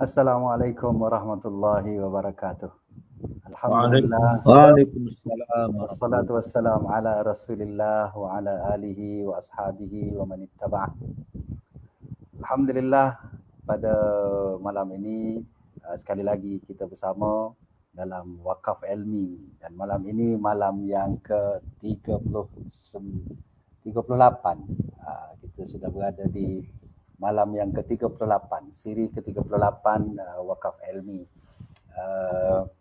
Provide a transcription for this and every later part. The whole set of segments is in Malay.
Assalamualaikum warahmatullahi wabarakatuh. Alhamdulillah. Waalaikumsalam Wassalatu warahmatullahi wassalam ala Rasulillah wa ala alihi wa ashabihi wa man ittaba'ah. Alhamdulillah, pada malam ini sekali lagi kita bersama dalam Wakaf Ilmi, dan malam ini malam yang ke-38. Kita sudah berada di malam yang ke-38, siri ke-38 Wakaf Ilmi.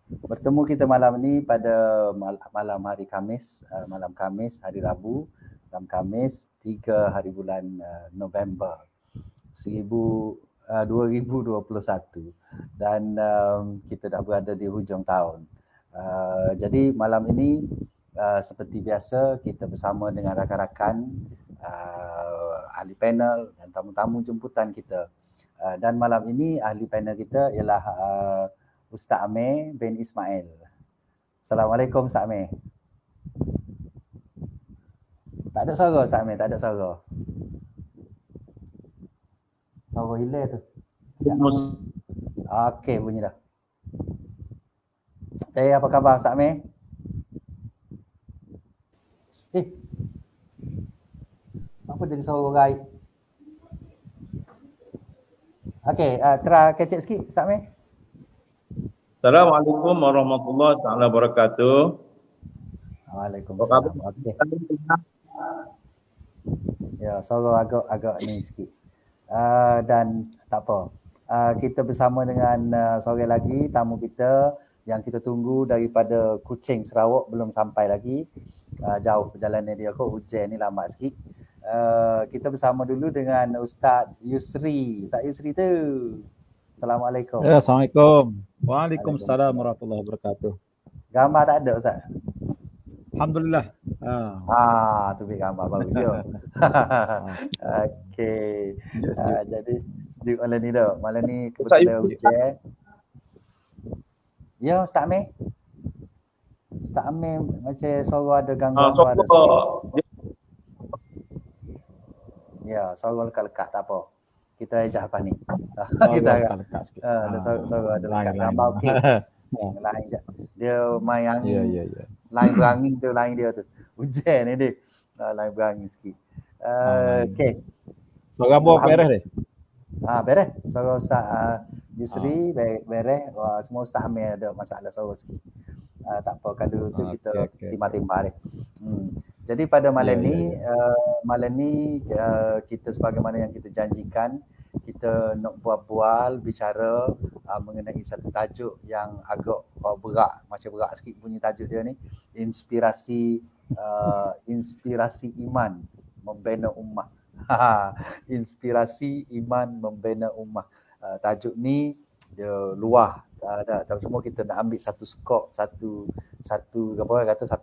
Bertemu kita malam ini pada malam hari Khamis, malam Khamis, hari Rabu, malam Khamis 3 hari bulan November 2021, dan kita dah berada di hujung tahun. Jadi malam ini seperti biasa kita bersama dengan rakan-rakan ahli panel dan tamu-tamu jemputan kita. Dan malam ini ahli panel kita ialah Ustaz Amir bin Ismail. Assalamualaikum Ustaz Amir. Tak ada suara Ustaz Amir, tak ada suara. Suara hilang tu. Okey, bunyi dah. Apa khabar Ustaz Amir? Apa jadi suara gaib? Okey, try kecek sikit Ustaz Amir. Assalamualaikum warahmatullahi taala wabarakatuh. Waalaikumsalam. Okey. Ya, suara agak ni sikit. Dan tak apa. Kita bersama dengan seorang lagi tamu kita yang kita tunggu daripada Kuching, Sarawak, belum sampai lagi. Jauh perjalanan dia kot, hujan ni lambat sikit. Kita bersama dulu dengan Ustaz Yusri. Ustaz Yusri tu. Assalamualaikum. Ya, Assalamualaikum. Waalaikumsalam warahmatullahi wabarakatuh. Gambar tak ada Ustaz? Alhamdulillah. Tu big gambar baru je. Okey. Jadi sejuk malam ni dah. Malam ni kebetulan hujan. Ya Ustaz Amir. Ustaz Amir macam suara ada gangguan suara sikit. Ya, suara lekat-lekat, tak apa. Kita ajak apa ni? Kita lekat sikit. Suara ada lekat. Gambar okey. Lain je. Dia main angin. Ya. Lain berangin tu, lain dia tu. Hujan ni dia. Lain berangin sikit. Okey. Suara buah beres deh. Beres. Suara Ustaz Yusri beres. Semua Ustaz Amir ada masalah suara sikit. Tak apa, kalau tu kita timbang-timbang deh. Jadi pada malam ni kita sebagaimana yang kita janjikan, kita nak bual-bual bicara mengenai satu tajuk yang agak berat, macam berat sikit bunyi tajuk dia ni, inspirasi iman membina ummah. Inspirasi iman membina ummah. Tajuk ni dia luah. Tapi semua kita nak ambil satu skop, satu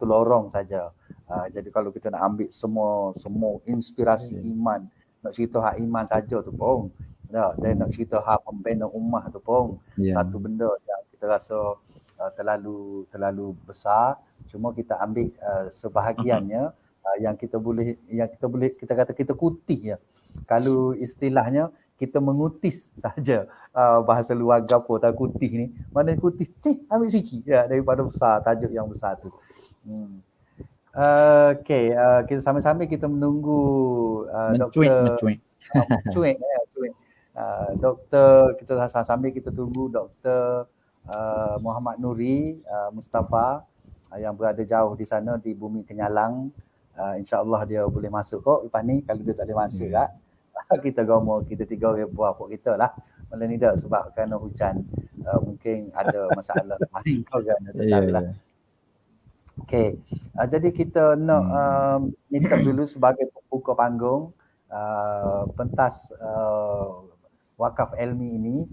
lorong saja. Jadi kalau kita nak ambil semua inspirasi iman, nak cerita hak iman saja tu pun, dan nak cerita hak membina ummah tu pun, satu benda yang kita rasa terlalu besar. Cuma kita ambil sebahagiannya yang kita boleh kita kata kita kutih ya. Kalau istilahnya kita mengutis saja, bahasa luar gapo tak kutih ni. Mana kutih? Ambil sikit ya daripada besar, tajuk yang besar tu. Okey, kita sambil-sambil kita menunggu Dr. Cuik. Doktor, kita sambil kita tunggu Dr. Muhammad Nuri Mustafa yang berada jauh di sana di Bumi Kenyalang. InsyaAllah dia boleh masuk kok lepas ni. Kalau dia tak boleh masuk kita gomo, kita tiga orang buah pok kita lah. Malam ni dah sebab kerana hujan, mungkin ada masalah lain kau kan, tak tahulah. Okey, jadi kita nak minta dulu sebagai pembuka panggung pentas Wakaf Ilmi ini.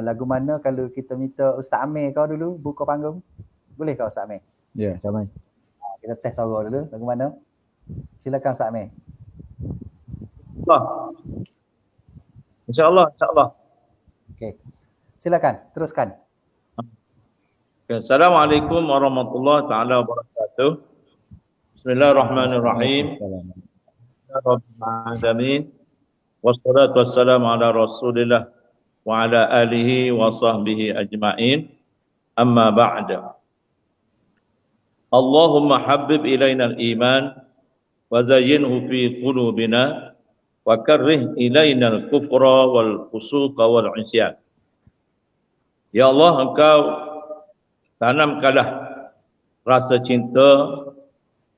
Lagu mana kalau kita minta Ustaz Amir kau dulu buka panggung? Boleh kau Ustaz Amir? Ya, sama. Kita test suara dulu. Lagu mana? Silakan Ustaz Amir. InsyaAllah. Okey. Silakan, teruskan. Assalamualaikum warahmatullahi taala wabarakatuh. Bismillahirrahmanirrahim. Rabbil alamin. Wassalatu wassalamu ala Rasulillah wa ala alihi wa sahbihi ajma'in. Amma ba'da. Allahumma habbib ilaina al-iman wa zayyinhu fi qulubina wa karrih ilaina al-kufra wal fusuqa wal 'isyan. Ya Allah, Engkau tanamkanlah rasa cinta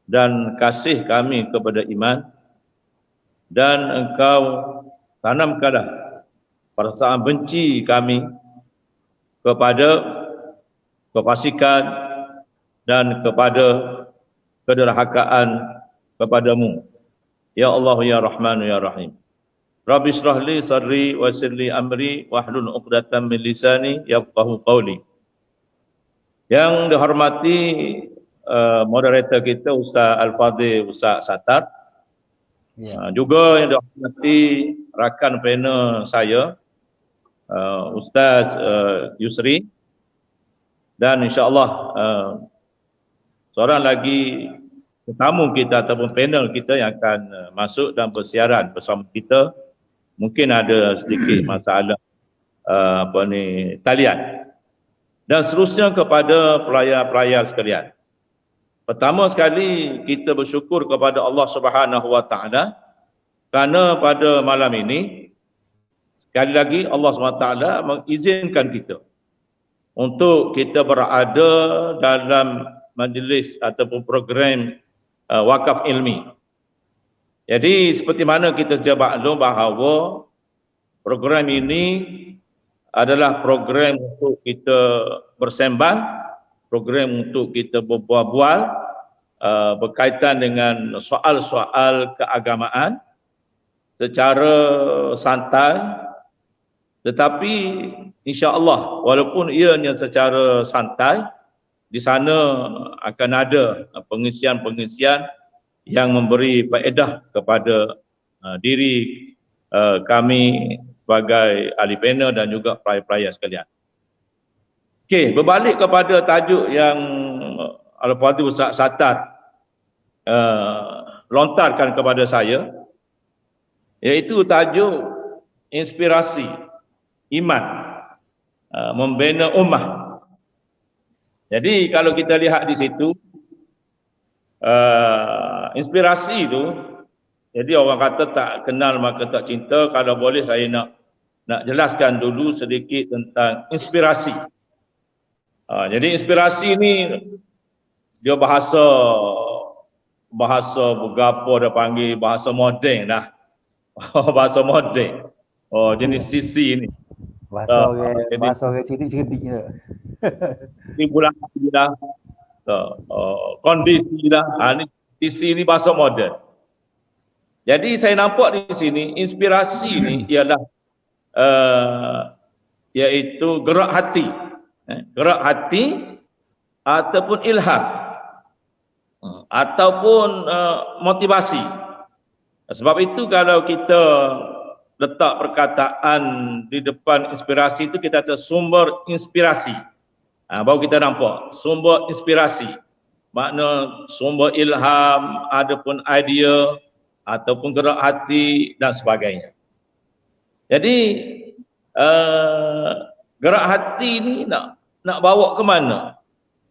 dan kasih kami kepada iman, dan Engkau tanamkanlah perasaan benci kami kepada kefasikan dan kepada kederhakaan kepadamu. Ya Allah, ya Rahman, ya Rahim. Rabbi shrah li sadri wa yassir li amri wahlul 'uqdatam min lisani yafqahu qawli. Yang dihormati moderator kita Ustaz Al-Fadhil Ustaz Sattar. Juga yang dihormati rakan panel saya Ustaz Yusri, dan insya-Allah seorang lagi tetamu kita ataupun panel kita yang akan masuk dan bersiaran bersama kita. Mungkin ada sedikit masalah talian. Dan seterusnya kepada pelayar-pelayar sekalian. Pertama sekali kita bersyukur kepada Allah Subhanahu Wa Taala kerana pada malam ini sekali lagi Allah Subhanahu Wa Taala mengizinkan kita untuk kita berada dalam majlis ataupun program wakaf ilmi. Jadi seperti mana kita sedia maklum bahawa program ini adalah program untuk kita bersembang, program untuk kita berbual-bual berkaitan dengan soal-soal keagamaan secara santai, tetapi insya-Allah walaupun ianya secara santai, di sana akan ada pengisian-pengisian yang memberi faedah kepada diri kami sebagai ahli panel dan juga pelayar-pelayar sekalian. Okey, berbalik kepada tajuk yang Al-Fadhil Ustaz Sattar lontarkan kepada saya, iaitu tajuk inspirasi iman membina ummah. Jadi kalau kita lihat di situ inspirasi itu, jadi orang kata tak kenal maka tak cinta. Kalau boleh saya nak jelaskan dulu sedikit tentang inspirasi. Jadi inspirasi ini dia bahasa berapa dia panggil bahasa moden dah. Bahasa moden. Jenis sisi ini. Bahasa orang cerdik-cerdik je. Ini bulan dah. Kondisi dah. Sisi ini bahasa moden. Jadi saya nampak di sini inspirasi ini ialah iaitu gerak hati. Gerak hati ataupun ilham ataupun motivasi. Sebab itu kalau kita letak perkataan di depan inspirasi itu, kita kata sumber inspirasi. Baru kita nampak sumber inspirasi. Makna sumber ilham, adapun idea ataupun gerak hati dan sebagainya. Jadi gerak hati ni nak bawa ke mana?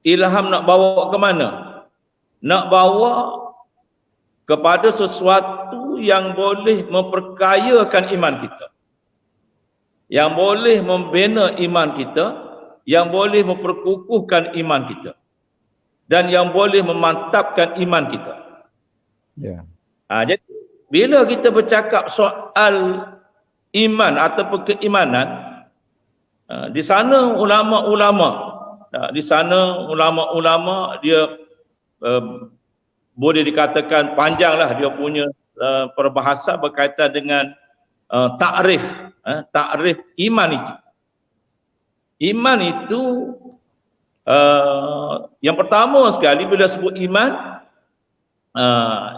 Ilham nak bawa ke mana? Nak bawa kepada sesuatu yang boleh memperkayakan iman kita, yang boleh membina iman kita, yang boleh memperkukuhkan iman kita, dan yang boleh memantapkan iman kita. Jadi bila kita bercakap soal iman ataupun keimanan, di sana ulama-ulama dia boleh dikatakan panjanglah dia punya perbahasan berkaitan dengan takrif iman itu. Iman itu yang pertama sekali bila sebut iman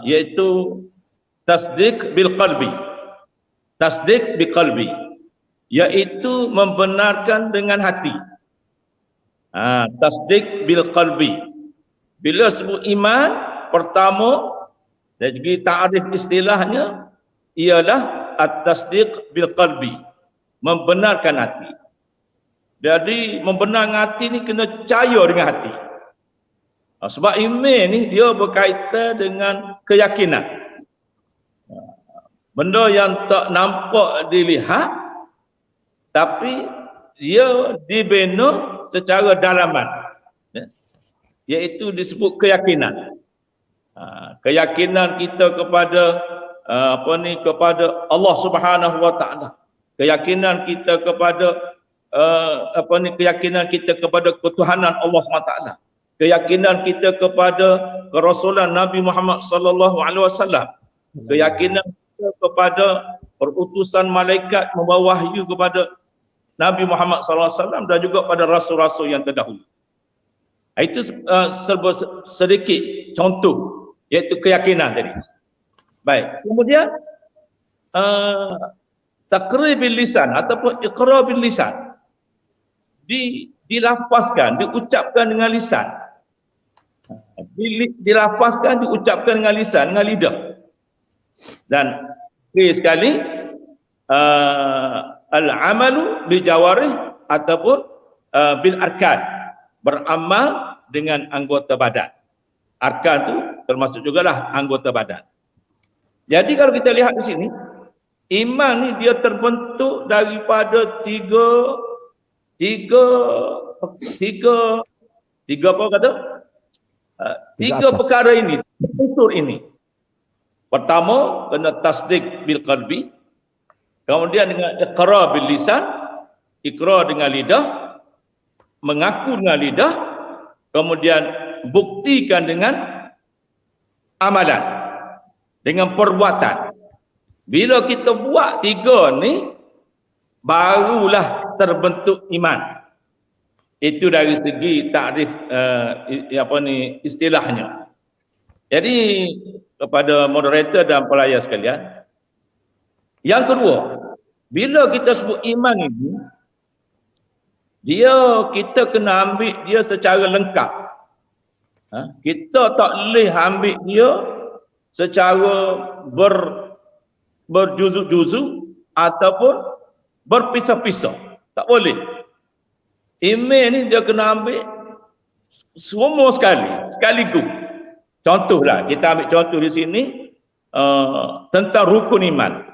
iaitu tasdik bil qalbi. Tasdik bil qalbi iaitu membenarkan dengan hati. Tasdik bil qalbi. Bila sebut iman, pertama dari segi ta'rif istilahnya ialah at-tasdiq bil qalbi. membenarkan hati. Jadi membenarkan hati ni kena percaya dengan hati. Sebab iman ni dia berkaitan dengan keyakinan. Benda yang tak nampak dilihat tapi dia dibina secara dalaman. Iaitu disebut keyakinan. Keyakinan kita kepada kepada Allah Subhanahu Wa Taala. Keyakinan kita kepada keyakinan kita kepada ketuhanan Allah SWT, keyakinan kita kepada kerasulan Nabi Muhammad sallallahu alaihi wasallam, keyakinan kita kepada perutusan malaikat membawa wahyu kepada Nabi Muhammad sallallahu alaihi wasallam dan juga pada rasul-rasul yang terdahulu. Itu sedikit contoh iaitu keyakinan tadi. Baik, kemudian taqrir bil lisan ataupun iqrar bil lisan dilafazkan, diucapkan dengan lisan. Dilafazkan, diucapkan dengan lisan, dengan lidah. Dan sekali al-amalu bil jawarih ataupun bil arkan, beramal dengan anggota badan. Arkan tu termasuk jugalah anggota badan. Jadi kalau kita lihat di sini, iman ni dia terbentuk daripada tiga apa kata? Tiga perkara ini, unsur ini. Pertama, kena tasdik bil qalbi, kemudian dengan iqrar bil lisan, ikrar dengan lidah, mengaku dengan lidah, kemudian buktikan dengan amalan, dengan perbuatan. Bila kita buat tiga ni, barulah terbentuk iman. Itu dari segi takrif istilahnya. Jadi kepada moderator dan pelayar sekalian, yang kedua, bila kita sebut iman ini, kita kena ambil dia secara lengkap. Kita tak boleh ambil dia secara berjuzuk-juzuk ataupun berpisah-pisah. Tak boleh. Iman ni dia kena ambil semua sekaligus. Contohlah, kita ambil contoh di sini tentang rukun iman.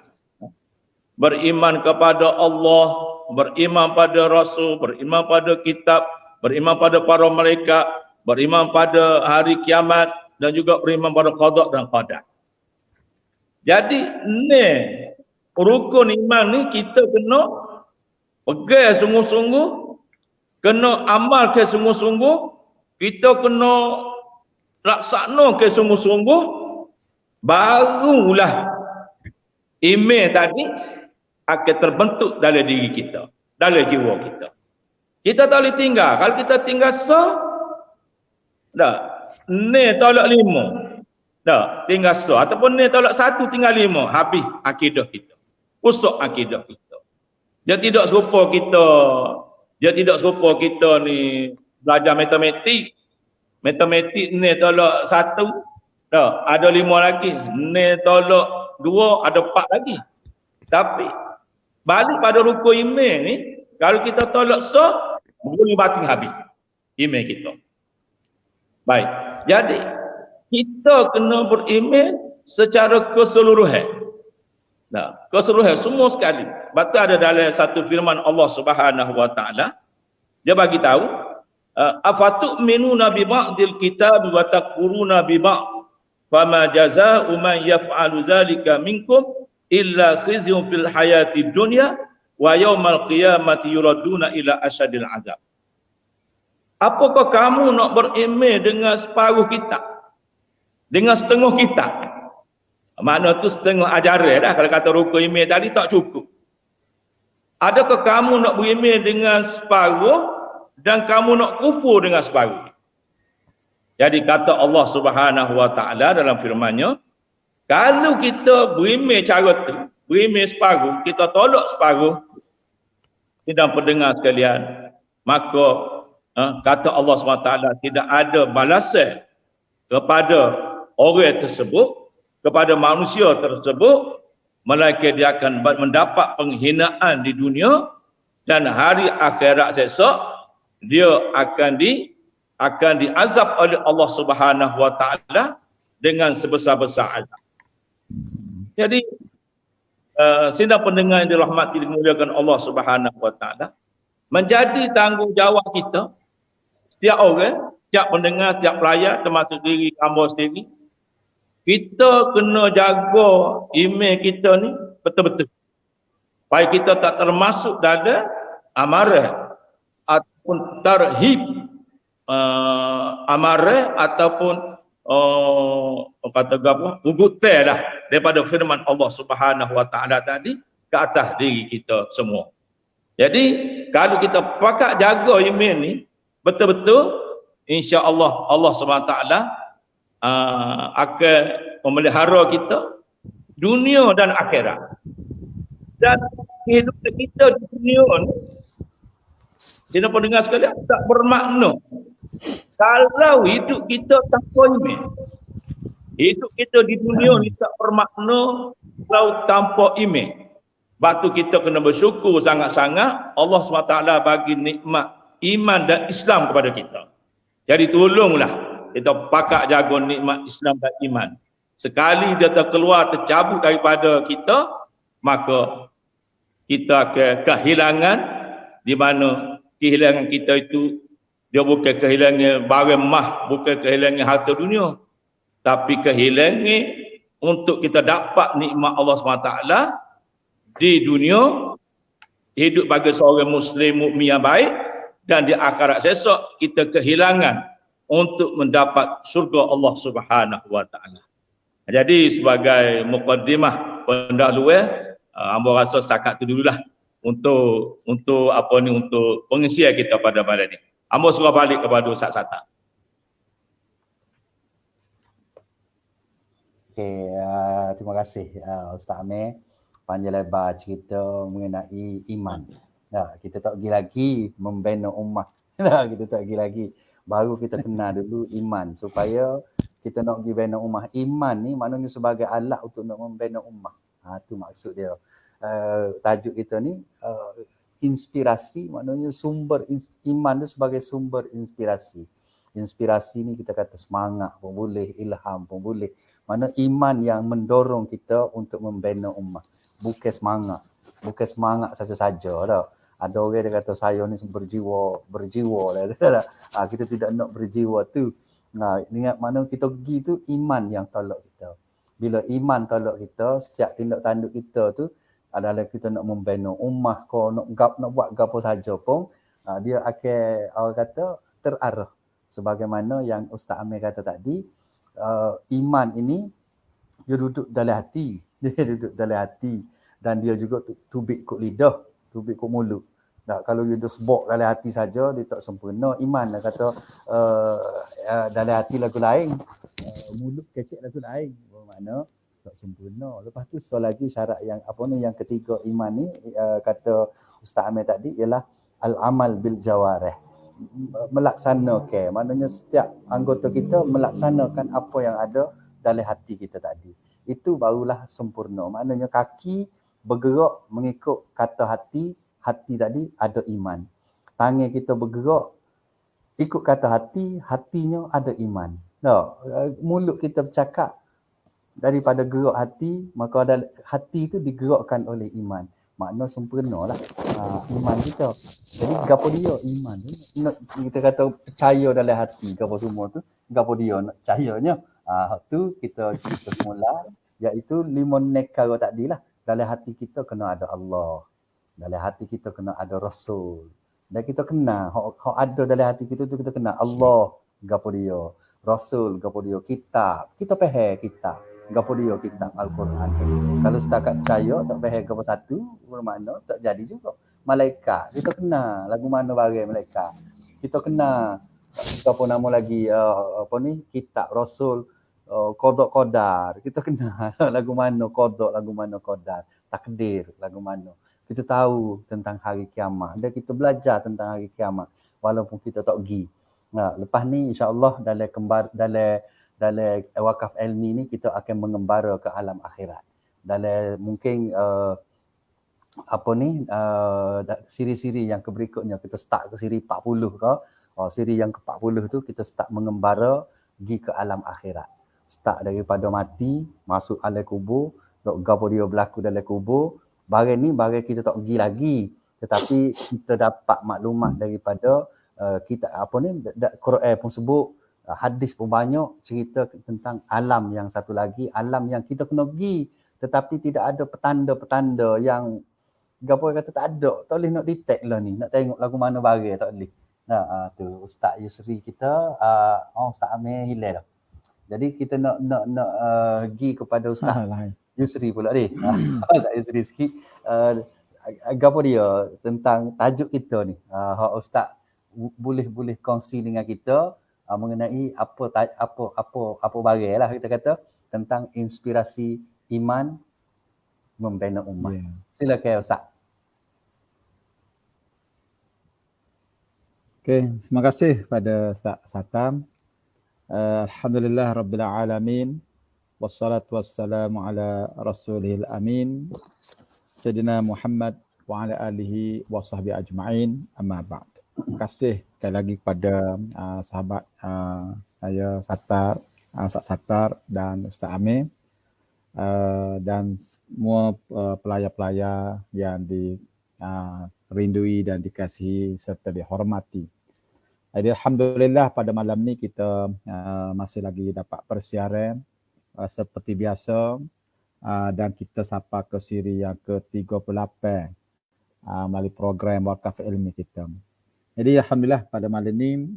Beriman kepada Allah, beriman pada Rasul, beriman pada kitab, beriman pada para malaikat, beriman pada hari kiamat dan juga beriman pada qada dan qadar. Jadi ni rukun iman ni kita kena pegang sungguh-sungguh, kena amalkan sungguh-sungguh, kita kena laksanakan sungguh-sungguh, barulah iman tadi akan terbentuk dalam diri kita, dalam jiwa kita. Kita tak boleh tinggal. Kalau kita tinggal ni tolak 5. Tinggal ataupun ni tolak 1 tinggal 5, habis akidah kita. Usuk akidah kita. Dia tidak serupa kita ni belajar matematik. Matematik ni tolak 1, ada 5 lagi. Ni tolak 2, ada 4 lagi. Tapi balik pada rukun iman ni, kalau kita tolak boleh batin habis iman kita. Baik. Jadi kita kena beriman secara keseluruhan. Keseluruhan semua sekali. Betul ada dalam satu firman Allah Subhanahu Wa Taala, dia bagi tahu, afatu'minuna bi ba'dil kitab wa takfuruna bi ba'd, fama jazaa'u man yaf'alu dzalika minkum illa khizyun fil hayatid dunya wa yaumal qiyamati yuraduna ila asyadil azab. Apakah kamu nak beriman dengan separuh kitab, dengan setengah kitab? Makna tu setengah ajaran dah. Kalau kata rukun iman tadi tak cukup. Adakah kamu nak beriman dengan separuh dan kamu nak kufur dengan separuh? Jadi kata Allah Subhanahu Wa Taala dalam firman-Nya, kalau kita beriman cara tu, beriman separuh, kita tolak separuh, tidak pendengar sekalian, maka kata Allah SWT tidak ada balasan kepada orang tersebut, kepada manusia tersebut melainkan dia akan mendapat penghinaan di dunia, dan hari akhirat esok dia akan diazab oleh Allah Subhanahu wa taala dengan sebesar-besar azab. Jadi sidang pendengar yang dirahmati dimuliakan Allah Subhanahu wa taala, menjadi tanggungjawab kita setiap orang, setiap pendengar, setiap pelayan, termasuk diri hamba sendiri, kita kena jaga email kita ni betul-betul. Supaya kita tak termasuk dalam amarah ataupun tarhib, amarah ataupun kata apa, ugutai lah daripada firman Allah Subhanahu wa taala tadi ke atas diri kita semua. Jadi kalau kita pakat jaga email ni betul-betul, insya-Allah Allah Subhanahu wa taala akan memelihara kita dunia dan akhirat. Dan kehidupan kita di dunia ni, kita pendengar sekalian, tak bermakna kalau hidup kita tanpa email. Hidup kita di dunia ni tak bermakna kalau tanpa email. Sebab tu kita kena bersyukur sangat-sangat Allah SWT bagi nikmat iman dan Islam kepada kita. Jadi tolonglah kita pakat jaga nikmat Islam dan iman. Sekali dia tercabut daripada kita, maka kita akan kehilangan, di mana kehilangan kita itu dia bukan kehilangan barang mah, bukan kehilangan harta dunia, tapi kehilangan untuk kita dapat nikmat Allah SWT di dunia, hidup bagi seorang Muslim mukmin yang baik, dan di akhirat esok kita kehilangan untuk mendapat surga Allah Subhanahu wa taala. Jadi sebagai mukaddimah pendahuluan, hamba rasa setakat tu dululah untuk pengisian kita pada malam ni. Hamba suruh balik kepada Ustaz Sata. Okey, terima kasih Ustaz Amir, panjang lebar cerita mengenai iman. Kita tak pergi lagi membina ummah. Kita tak pergi lagi. Baru kita kenal dulu iman supaya kita nak pergi bina ummah. Iman ni maknanya sebagai alat untuk nak membina ummah. Tu maksud dia. Tajuk kita ni inspirasi, maknanya sumber iman tu sebagai sumber inspirasi. Inspirasi ni kita kata semangat pun boleh, ilham pun boleh. Mana iman yang mendorong kita untuk membina ummah. Bukan semangat saja-saja dah. Ada orang dia kata saya ni berjiwa lah. Kita tidak nak berjiwa tu. Ingat mana kita pergi tu iman yang tolak kita. Bila iman tolak kita, setiap tindak tanduk kita tu adalah kita nak membina ummah, kau nak buat gapo saja pun, dia akan orang kata terarah. Sebagaimana yang Ustaz Amir kata tadi, iman ini dia duduk dalam hati. Dia duduk dalam hati. Dan dia juga tubik kot lidah, tubik kot mulut. Kalau dia sebok dalam hati saja, dia tak sempurna. Iman dia kata dalam hati lagu lain, mulut kecek lagu lain. Bermakna tak sempurna. Lepas tu lagi syarat yang yang ketiga iman ni, kata Ustaz Amir tadi, ialah al-amal bil jawarih. Melaksanakan, maknanya setiap anggota kita melaksanakan apa yang ada dalam hati kita tadi. Itu barulah sempurna. Maknanya kaki bergerak mengikut kata hati, hati tadi ada iman. Tangan kita bergerak ikut kata hati, hatinya ada iman. Mulut kita bercakap daripada gerak hati, maka hati itu digerakkan oleh iman. Makna sempurna lah iman kita. Jadi gapo dia iman tu? Kita kata percaya dalam hati, gapo semua tu, gapo dia nak percayanya. Tu kita cerita semula, iaitu 5 nekara tadi lah. Dalam hati kita kena ada Allah. Dalam hati kita kena ada Rasul. Dan kita kena, hak ada dalam hati kita tu kita kena Allah, gapo dia. Rasul, gapo dia. Kitab, kita faham kitab. Gapo dia kitab Al-Quran tu. Kalau setakat percaya tak faham gapo satu, bermakna tak jadi juga. Malaikat, kita kena lagu mana barang malaikat. Kita kena apa nama lagi kitab Rasul, qada qadar. Kita kena lagu mana qada, lagu mana qadar, takdir lagu mana. Kita tahu tentang hari kiamat dan kita belajar tentang hari kiamat walaupun kita tak pergi. Lepas ni insya-Allah dalam wakaf ilmi ni kita akan mengembara ke alam akhirat. dalam mungkin siri-siri yang berikutnya kita start ke siri 40 ke. Siri yang ke-40 tu kita start mengembara pergi ke alam akhirat. Start daripada mati, masuk alam kubur, dok gapo dia berlaku dalam kubur. Barang ni barang kita tak pergi lagi, tetapi kita dapat maklumat daripada kita Quran pun sebut, hadis pun banyak cerita tentang alam yang satu lagi, alam yang kita kena pergi, tetapi tidak ada petanda-petanda yang gapo kata tak ada, tak boleh nak detect lah ni, nak tengok lagu mana barang tak boleh. Nah, tu Ustaz Yusri kita, Ustaz Amir hilang dah. Jadi kita nak pergi kepada Ustaz Yusri pula ni. Ustaz Yusri sikit. Apa dia tentang tajuk kita ni. Ustaz boleh kongsi dengan kita mengenai apa barang lah kita kata tentang inspirasi iman membina umat. Yeah. Silakan Ustaz. Okey, terima kasih pada Ustaz Satam. Alhamdulillah Rabbil Alamin. Wassalatu wassalamu ala rasulihil amin. Sayyidina Muhammad wa ala alihi wa sahbihi ajma'in. Amma ba'd. Terima kasih sekali lagi kepada sahabat saya Satar, Ustaz Satar dan Ustaz Amir. Dan semua pelayar-pelayar yang dirindui dan dikasihi serta dihormati. Jadi alhamdulillah pada malam ni kita masih lagi dapat persiaran seperti biasa dan kita sampai ke siri yang ke-38 melalui program Wakaf Ilmi kita. Jadi alhamdulillah pada malam ni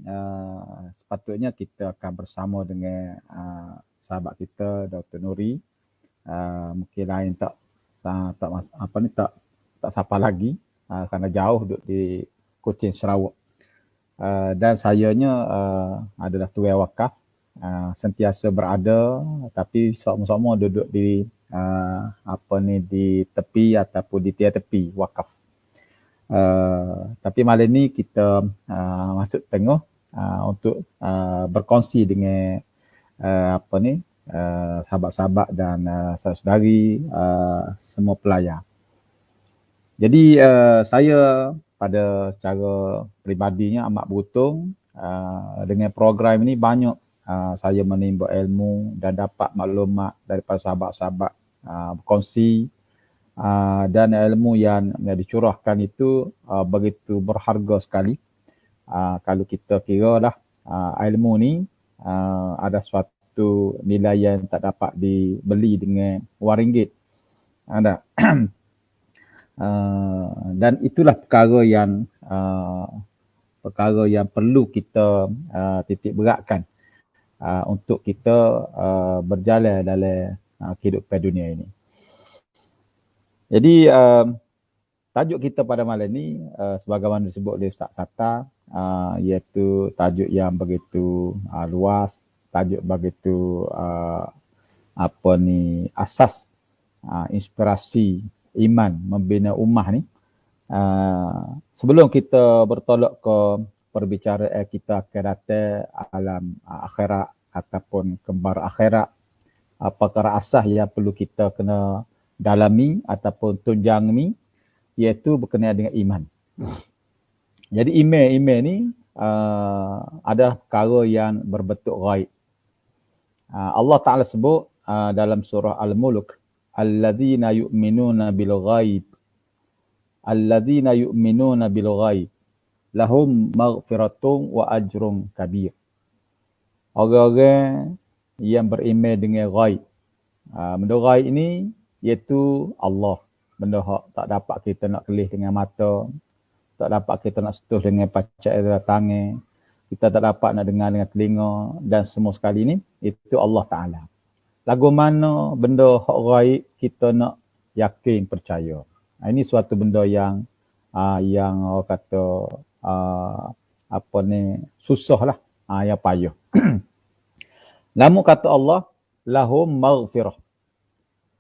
sepatutnya kita akan bersama dengan sahabat kita Dr. Nuri. Mungkin lain tak sapa lagi kerana jauh duduk di Kuching Sarawak. Dan sayanya adalah tuai wakaf, sentiasa berada tapi sama-sama duduk di di tepi ataupun di tiada tepi wakaf. Tapi malam ni kita masuk tengah untuk berkongsi dengan sahabat-sahabat dan saudari semua pelayar. Jadi saya pada secara peribadinya amat beruntung dengan program ini banyak saya menimba ilmu dan dapat maklumat daripada sahabat-sahabat berkongsi dan ilmu yang dicurahkan itu begitu berharga sekali. Kalau kita kira lah ilmu ni ada suatu nilai yang tak dapat dibeli dengan wang ringgit. Ada. Dan itulah perkara yang perlu kita titik beratkan untuk kita berjalan dalam kehidupan dunia ini. Jadi tajuk kita pada malam ni sebagaimana disebut oleh Ustaz Satar, iaitu tajuk yang begitu luas, tajuk begitu asas inspirasi iman membina ummah ni. Sebelum kita bertolak ke perbicaraan kita akan datang alam akhirat ataupun kembar akhirat, perkara asas yang perlu kita kena dalami ataupun tunjang ni iaitu berkenaan dengan iman. Jadi iman ni ada perkara yang berbentuk ghaib. Allah Ta'ala sebut dalam surah Al-Mulk, alladzina yu'minuna bil ghaib, alladzina yu'minuna bil ghaib lahum maghfiratun wa ajrun kabir. Orang-orang yang beriman dengan ghaib. Benda ghaib ini iaitu Allah. Benda tak dapat kita nak kelih dengan mata, tak dapat kita nak sentuh dengan pacak tangan, kita tak dapat nak dengar dengan telinga dan semua sekali ni itu Allah Ta'ala. Lagu mana benda hak ghaib kita nak yakin percaya. Ini suatu benda yang orang kata susah lah, yang payah. Namun kata Allah, lahum maghfirah.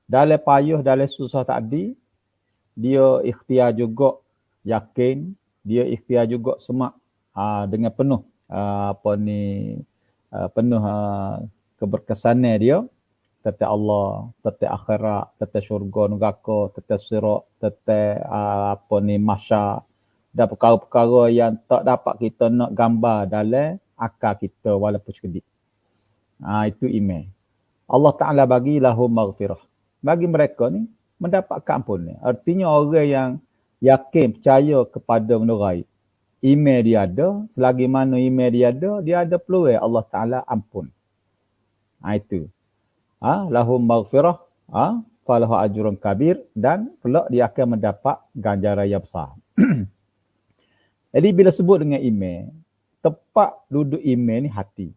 Dalam payah, dalam susah tadi, dia ikhtiar juga yakin, dia ikhtiar juga semak dengan penuh penuh keberkesanan dia tentang Allah, tentang akhirat, tentang syurga, neraka, tentang sirat, tentang apa ni mahsyar dan perkara-perkara yang tak dapat kita nak gambar dalam akal kita walaupun sekedip. Itu iman. Allah Ta'ala bagi lahum maghfirah. Bagi mereka ni mendapat keampunan. Artinya orang yang yakin, percaya kepada benda gaib, iman dia ada, selagi mana iman dia ada peluang Allah Ta'ala ampun. Itu. Lahum maghfirah, falahu ajrun kabir, dan kelak dia akan mendapat ganjaran yang besar. Jadi bila sebut dengan iman, tepat duduk iman ni hati.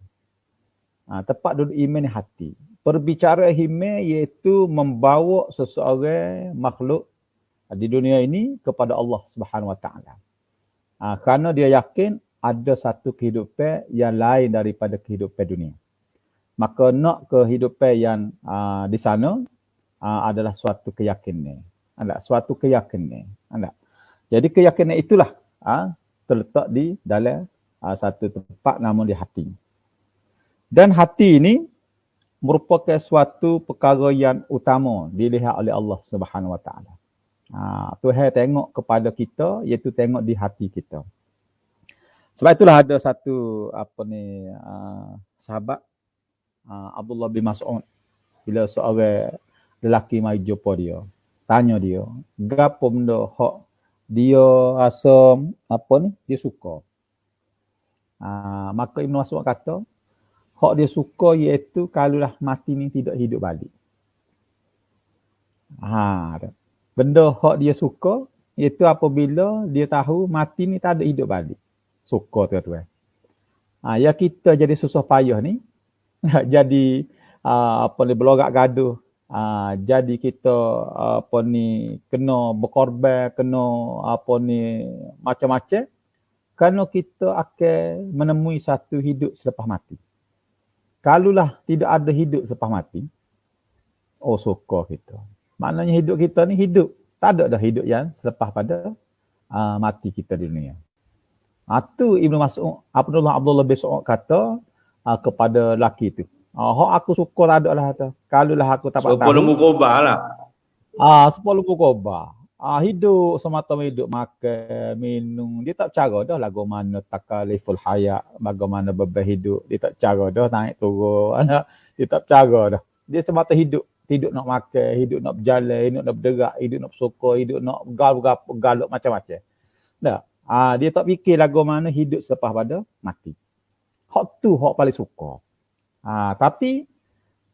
Tepat duduk iman ni hati. Perbicaraan iman iaitu membawa seseorang makhluk di dunia ini kepada Allah Subhanahu Wa Taala. Kerana dia yakin ada satu kehidupan yang lain daripada kehidupan dunia. Maka nak kehidupan yang di sana adalah suatu keyakinan. Suatu keyakinan. Jadi keyakinan itulah terletak di dalam satu tempat namun di hati. Dan hati ini merupakan suatu perkara yang utama dilihat oleh Allah Subhanahu Wa Taala. Tuhan tengok kepada kita iaitu tengok di hati kita. Sebab itulah ada satu sahabat Abdullah bin Mas'ud, bila seorang lelaki mai jumpa dia, tanya dia, gapo benda hak dia rasa dia suka. Maka Ibn Mas'ud kata, hak dia suka iaitu kalaulah mati ni tidak hidup balik. Benda hak dia suka iaitu apabila dia tahu mati ni tak ada hidup balik. Suka tuan-tuan. Ya kita jadi susah payah ni, jadi berlogak gaduh, jadi kita kena berkorban, kena macam-macam, kerana kita akan menemui satu hidup selepas mati. Kalulah tidak ada hidup selepas mati, suka kita. Maknanya hidup kita ni hidup. Tak ada dah hidup yang selepas pada mati kita di dunia. Itu Ibn Mas'ud, Abdullah bin Mas'ud kata kepada lelaki itu. Hak aku suka tak ada lah. Kalulah aku tak tahu. 10 mukoba lah. 10 mukoba. Hidup semata hidup, makan, minum. Dia tak cara dah lagu mana takaliful hayat, bagaimana beban hidup. Dia tak cara dah naik turun. Dia tak cara dah. Dia semata hidup. Hidup nak makan, hidup nak berjalan, hidup nak bergerak, hidup nak bersuka, hidup nak galuk macam-macam. Tak. Dia tak fikir lagu mana hidup selepas pada mati. Hak tu hak paling suka. Tapi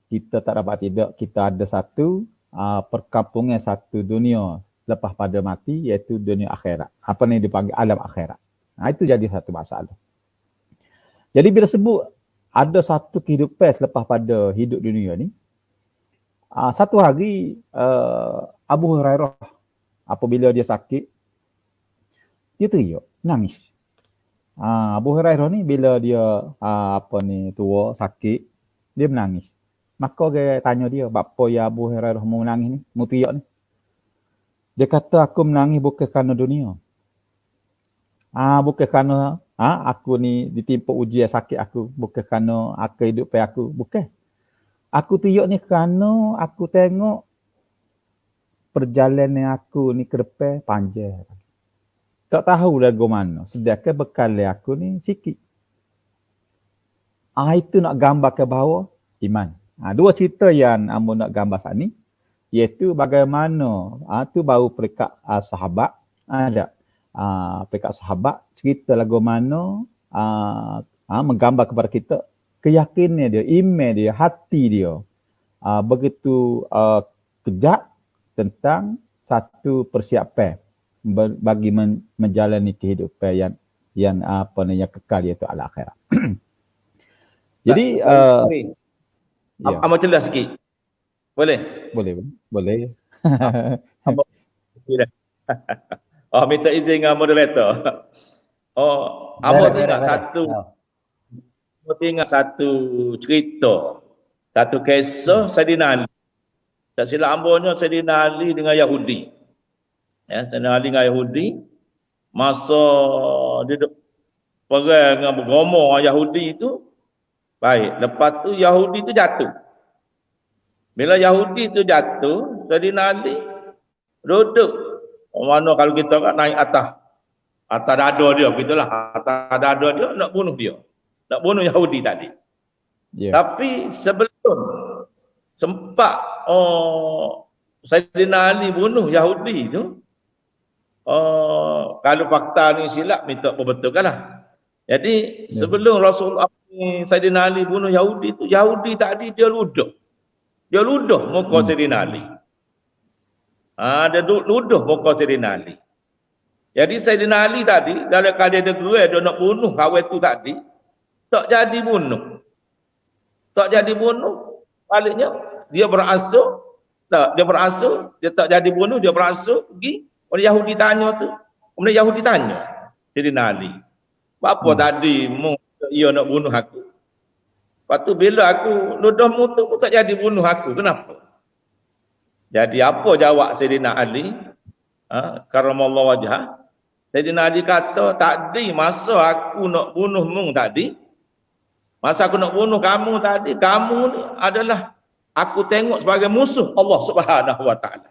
kita tak dapat tidak, kita ada satu perkampungan satu dunia lepas pada mati, iaitu dunia akhirat. Apa ni dipanggil alam akhirat. Itu jadi satu masalah. Jadi bila sebut ada satu kehidupan selepas pada hidup dunia ni, satu hari Abu Hurairah apabila dia sakit, dia teriak, nangis. Abu Hurairah ni bila dia tua, sakit, dia menangis. Maka orang tanya dia, apa ya Abu Hurairah mau menangis ni, mau teriak ni? Dia kata, aku menangis bukan kerana dunia. Bukan kerana aku ni ditimpa ujian sakit aku, bukan kerana kehidupan aku, bukan. Aku teriak ni kerana aku tengok perjalanan aku ni ke depan panjang. Tak tahu lagu mana. Sedangkan bekal aku ni sikit. Itu nak gambar ke bawah iman. Dua cerita yang Ambo nak gambar saat ni, iaitu bagaimana tu baru peringkat sahabat. Ada peringkat sahabat cerita lagu mana menggambar kepada kita keyakinan dia, iman dia, hati dia begitu kejat tentang satu persiapan bagi menjalani kehidupan yang kekal, iaitu al akhirat. Jadi Amat jelas sikit. Boleh? Boleh. Minta izin dengan moderator. Amat ingat satu cerita, satu kisah Saidina Ali. Tak silap ambonya Saidina Ali dengan Yahudi. Saidina Ali dengan Yahudi, masa dia perang dengan bergomor Yahudi itu, baik, lepas tu Yahudi tu jatuh. Bila Yahudi tu jatuh, Sayyidina Ali duduk. Mana kalau kita kan naik atas dada dia, gitulah. Atas dada dia nak bunuh dia. Nak bunuh Yahudi tadi. Ya. Tapi sebelum sempat Sayyidina Ali bunuh Yahudi tu, kalau fakta ni silap, minta perbetulkan lah. Jadi sebelum Rasulullah Sayyidina Ali bunuh Yahudi tu, Yahudi tadi dia ludah. Dia ludah muka Sayyidina Ali. Dia ludah muka Sayyidina Ali. Jadi Sayyidina Ali tadi, dalam keadaan dia gerai, dia nak bunuh kawan tu tadi, tak jadi bunuh. Tak jadi bunuh, baliknya dia beransur, dia tak jadi bunuh, dia beransur pergi. Orang Yahudi tanya tu, kemudian Yahudi tanya Sayyidina Ali, apa tadi ia nak bunuh aku? Lepas tu bila aku ludah mu tu tak jadi bunuh aku, kenapa? Jadi apa jawab Sayyidina Ali? Karamallahu wajhah. Sayyidina Ali kata, tadi masa aku nak bunuh mu tadi, masa aku nak bunuh kamu tadi, kamu ni adalah aku tengok sebagai musuh Allah Subhanahu wa taala.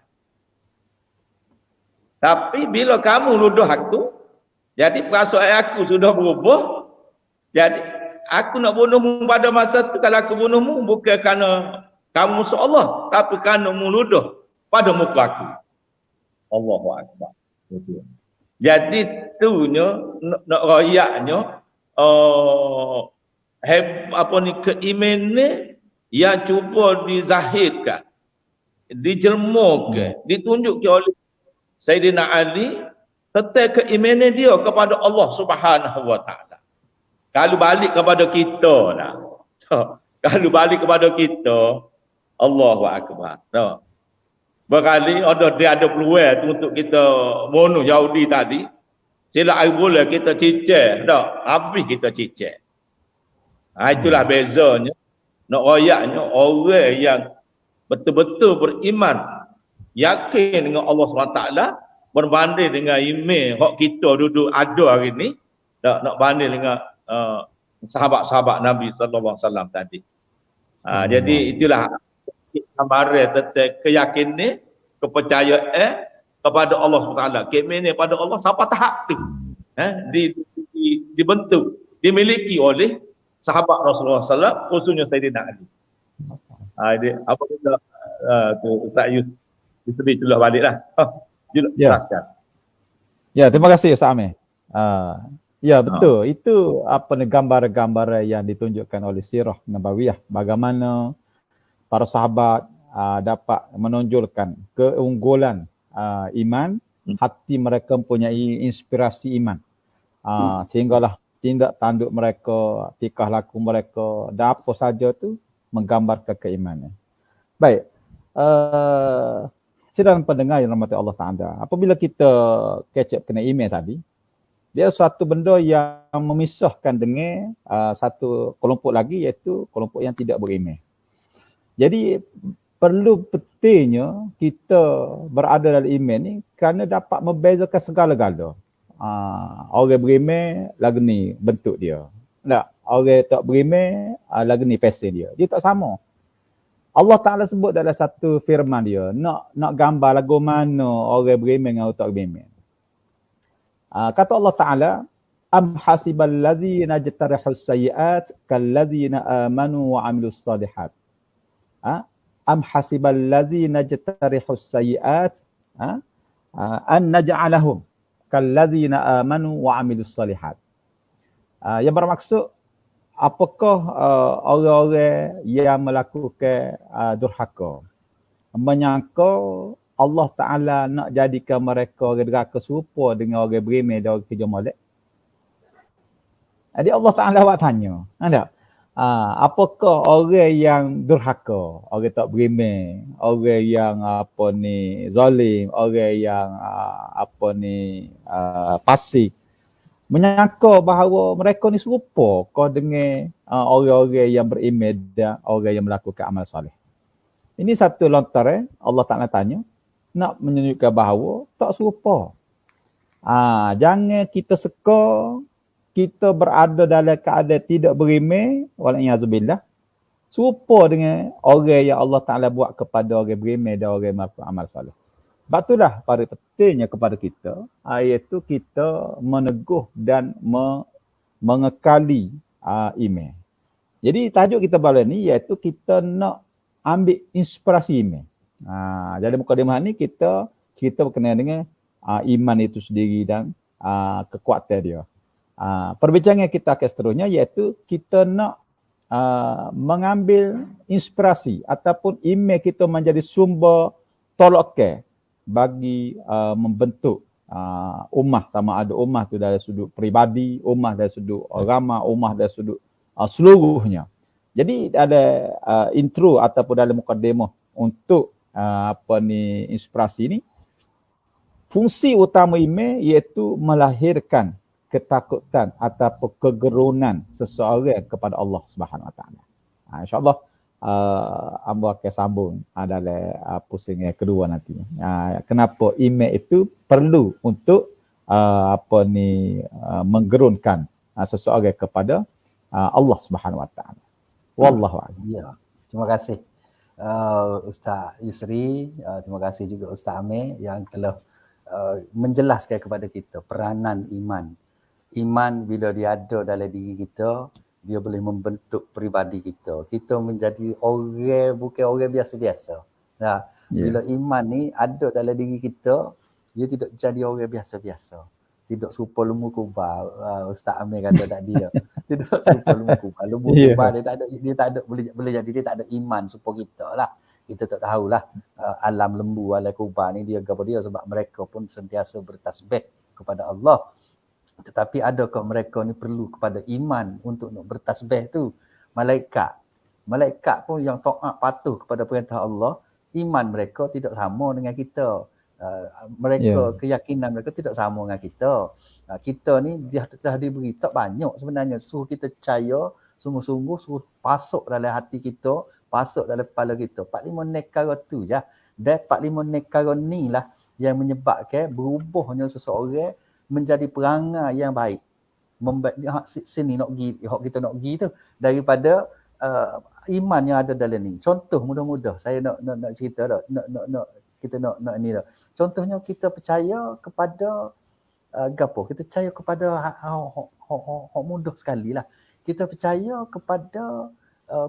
Tapi bila kamu ludah aku, jadi perasaan aku sudah berubah. Jadi aku nak bunuhmu pada masa tu, kalau aku bunuhmu bukan kerana kamu musuh Allah, tapi kerana meludah pada muka aku. Allahu Akbar. Jadi tunya nak rayaknya keimanan yang cuba dizahirkan, dijelmakan, ditunjukkan oleh Sayyidina Ali tentang keimanan dia kepada Allah Subhanahu wa taala. Kalau balik kepada kita lah. Kalau balik kepada kita, Allahu Akbar. Berkali dia ada peluang tu untuk kita bunuh Yahudi tadi. Sila boleh kita cicir, habis kita cicir. Itulah bezanya. Nak royaknya orang yang betul-betul beriman, yakin dengan Allah SWT, berbanding dengan iman hak kita duduk ada hari ni, nak banding dengan sahabat-sahabat Nabi sallallahu alaihi wasallam tadi. Jadi itulah gambaran tentang keyakinan, kepercayaan kepada Allah SWT. Keimanan pada Allah sampai tahap tu dibentuk, dimiliki oleh sahabat Rasulullah SAW, khususnya Sayyidina Ali. Apa kita Ustaz Yus disebut dulu baliklah. Ya, terima kasih Ustaz Amir. Ya betul, itu apa ni gambar-gambar yang ditunjukkan oleh Sirah Nabawiyah, bagaimana para sahabat dapat menonjolkan keunggulan iman, hati mereka mempunyai inspirasi iman, sehinggalah tindak tanduk mereka, tingkah laku mereka, dan apa saja tu menggambarkan keimanan. Baik, sidang pendengar yang rahmati Allah Ta'ala, apabila kita catch up kena email tadi, dia satu benda yang memisahkan dengan satu kelompok lagi, iaitu kelompok yang tidak beriman. Jadi perlu pentingnya kita berada dalam iman ni kerana dapat membezakan segala-gala. Orang beriman lagu ni bentuk dia. Tak, orang tak beriman lagu ni pesen dia. Dia tak sama. Allah Ta'ala sebut dalam satu firman dia, nak gambar lagu mana orang beriman dengan orang tak beriman. Kata Allah Ta'ala, am hasibal ladzina jtarahus sayyi'at kalladzina amanu wa 'amilus shalihat. Am hasibal ladzina jtarahus sayyi'at an naj'alahum kalladzina amanu wa 'amilus shalihat. Yang bermaksud, apakah orang-orang yang melakukan durhaka menyangka Allah Ta'ala nak jadikan mereka orang derhaka serupa dengan orang beriman dan orang kerja molek? Jadi Allah Ta'ala buat tanya, ada? Apakah orang yang durhaka, orang tak beriman, orang yang zalim, orang yang fasik, menyangka bahawa mereka ni serupa kau dengan orang-orang yang beriman dan orang yang melakukan amal soleh? Ini satu lontar Allah Ta'ala tanya, nak menunjukkan bahawa tak serupa. Jangan kita seka kita berada dalam keadaan tidak beriman, walaiyazubillah, serupa dengan orang yang Allah Ta'ala buat kepada orang beriman dan orang melakukan amal soleh. Sebab itulah pada pentingnya kepada kita, iaitu kita meneguh dan mengekali iman. Jadi tajuk kita malam ni iaitu kita nak ambil inspirasi iman. Jadi mukadimah ni kita berkenaan dengan iman itu sendiri dan kekuatan dia. Perbincangan kita akan seterusnya iaitu kita nak mengambil inspirasi ataupun iman kita menjadi sumber tolokkan bagi membentuk ummah, sama ada ummah tu dari sudut peribadi, ummah dari sudut agama, ummah dari sudut seluruhnya. Jadi ada intro ataupun dalam mukadimah untuk inspirasi ni, fungsi utama iman iaitu melahirkan ketakutan ataupun kegerunan seseorang kepada Allah Subhanahu Wa Taala. InsyaAllah Amba akan sambung dalam pusing yang kedua nanti. Kenapa iman itu perlu untuk menggerunkan seseorang kepada Allah Subhanahu Wa Taala. Wallahu a'lam. Ya. Terima kasih Ustaz Yusri, terima kasih juga Ustaz Amir yang telah menjelaskan kepada kita peranan iman. Iman bila dia ada dalam diri kita, dia boleh membentuk peribadi kita. Kita menjadi orang, bukan orang biasa-biasa. Nah, bila iman ni ada dalam diri kita, dia tidak jadi orang biasa-biasa. Tidak serupa lumur kubah. Ustaz Amir kata tadi dia. Tidak serupa lumur kubah. Lumur kubah dia tak ada boleh jadi dia tak ada iman serupa kita lah. Kita tak tahulah alam lembu, alam kubah ni dia apa dia, sebab mereka pun sentiasa bertasbih kepada Allah. Tetapi adakah mereka ni perlu kepada iman untuk nak bertasbih tu? Malaikat pun yang taat patuh kepada perintah Allah, iman mereka tidak sama dengan kita. Keyakinan mereka tidak sama dengan kita. Kita ni dia telah diberi tak banyak sebenarnya, suruh kita percaya sungguh-sungguh, suruh pasuk dalam hati kita, pasuk dalam kepala kita. 4-5 nekara tu je. Dan 4-5 nekara ni lah yang menyebabkan berubahnya seseorang menjadi perangai yang baik. Sini nak pergi, kita nak pergi tu daripada iman yang ada dalam ni. Contoh mudah-mudah saya nak cerita dah. Kita nak ni dah. Contohnya kita percaya kepada gapo? Kita percaya kepada hak mudah sekali lah. Kita percaya kepada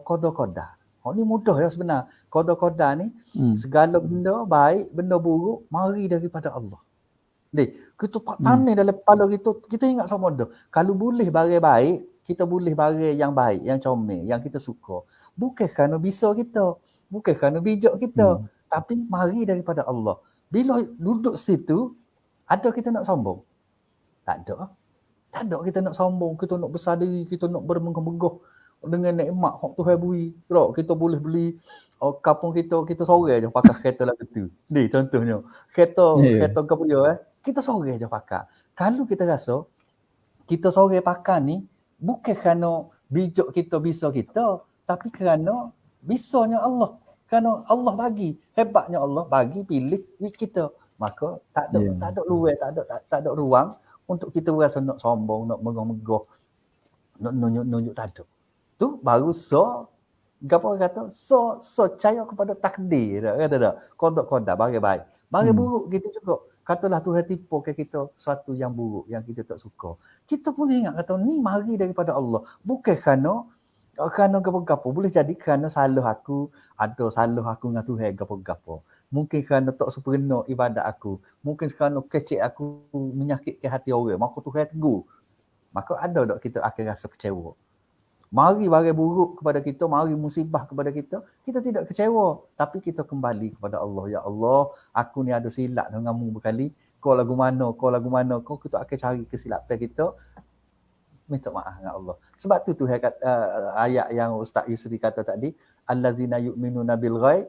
qada-qadar. Ni mudah ya sebenarnya. Qada-qadar ni segala benda baik, benda buruk mari daripada Allah. Kita tanam dalam kepala kita ingat sama dah. Kalau boleh barang baik, kita boleh barang yang baik, yang comel, yang kita suka. Bukan kerana bisa kita, bukan kerana bijak kita, tapi mari daripada Allah. Bila duduk situ, ada kita nak sombong? Tak ada. Tak ada kita nak sombong, kita nak besar diri, kita nak bermegah-megah dengan nikmat hak Tuhan beri. Kita boleh beli kampung kita sore je pakai kereta lagu tu. Ni contohnya. Kereta apa dia kita sore je pakai. Kalau kita rasa kita sore pakai ni bukan kerana bijak kita, bisa kita, tapi kerana bisanya Allah. Kerana Allah bagi, hebatnya Allah bagi pilih kita. Maka tak ada luar, tak ada ruang untuk kita rasa nak sombong, nak megah-megah, nak nunjuk tak ada. Tu baru percaya kepada takdir, kata tak? Qada baik. Barang buruk gitu juga. Katalah Tuhan tipu ke kita sesuatu yang buruk yang kita tak suka. Kita pun ingat kata ni mari daripada Allah. Bukan kerana gapo-gapo. Boleh jadi kerana salah aku dengan Tuhan gapo-gapo. Mungkin kerana tak sempurna ibadat aku. Mungkin kerana kecil aku menyakitkan hati orang. Maka Tuhan tegur. Maka ada tak kita akan rasa kecewa. Mari barang buruk kepada kita, mari musibah kepada kita, kita tidak kecewa. Tapi kita kembali kepada Allah. Ya Allah, aku ni ada silap denganmu berkali. Kau lagu mana, kau kita akan cari kesilapan kita. Minta maaf dengan Allah. Sebab tu Tuhan kata, ayat yang Ustaz Yusri kata tadi, allazina yu'minuna bil ghaib,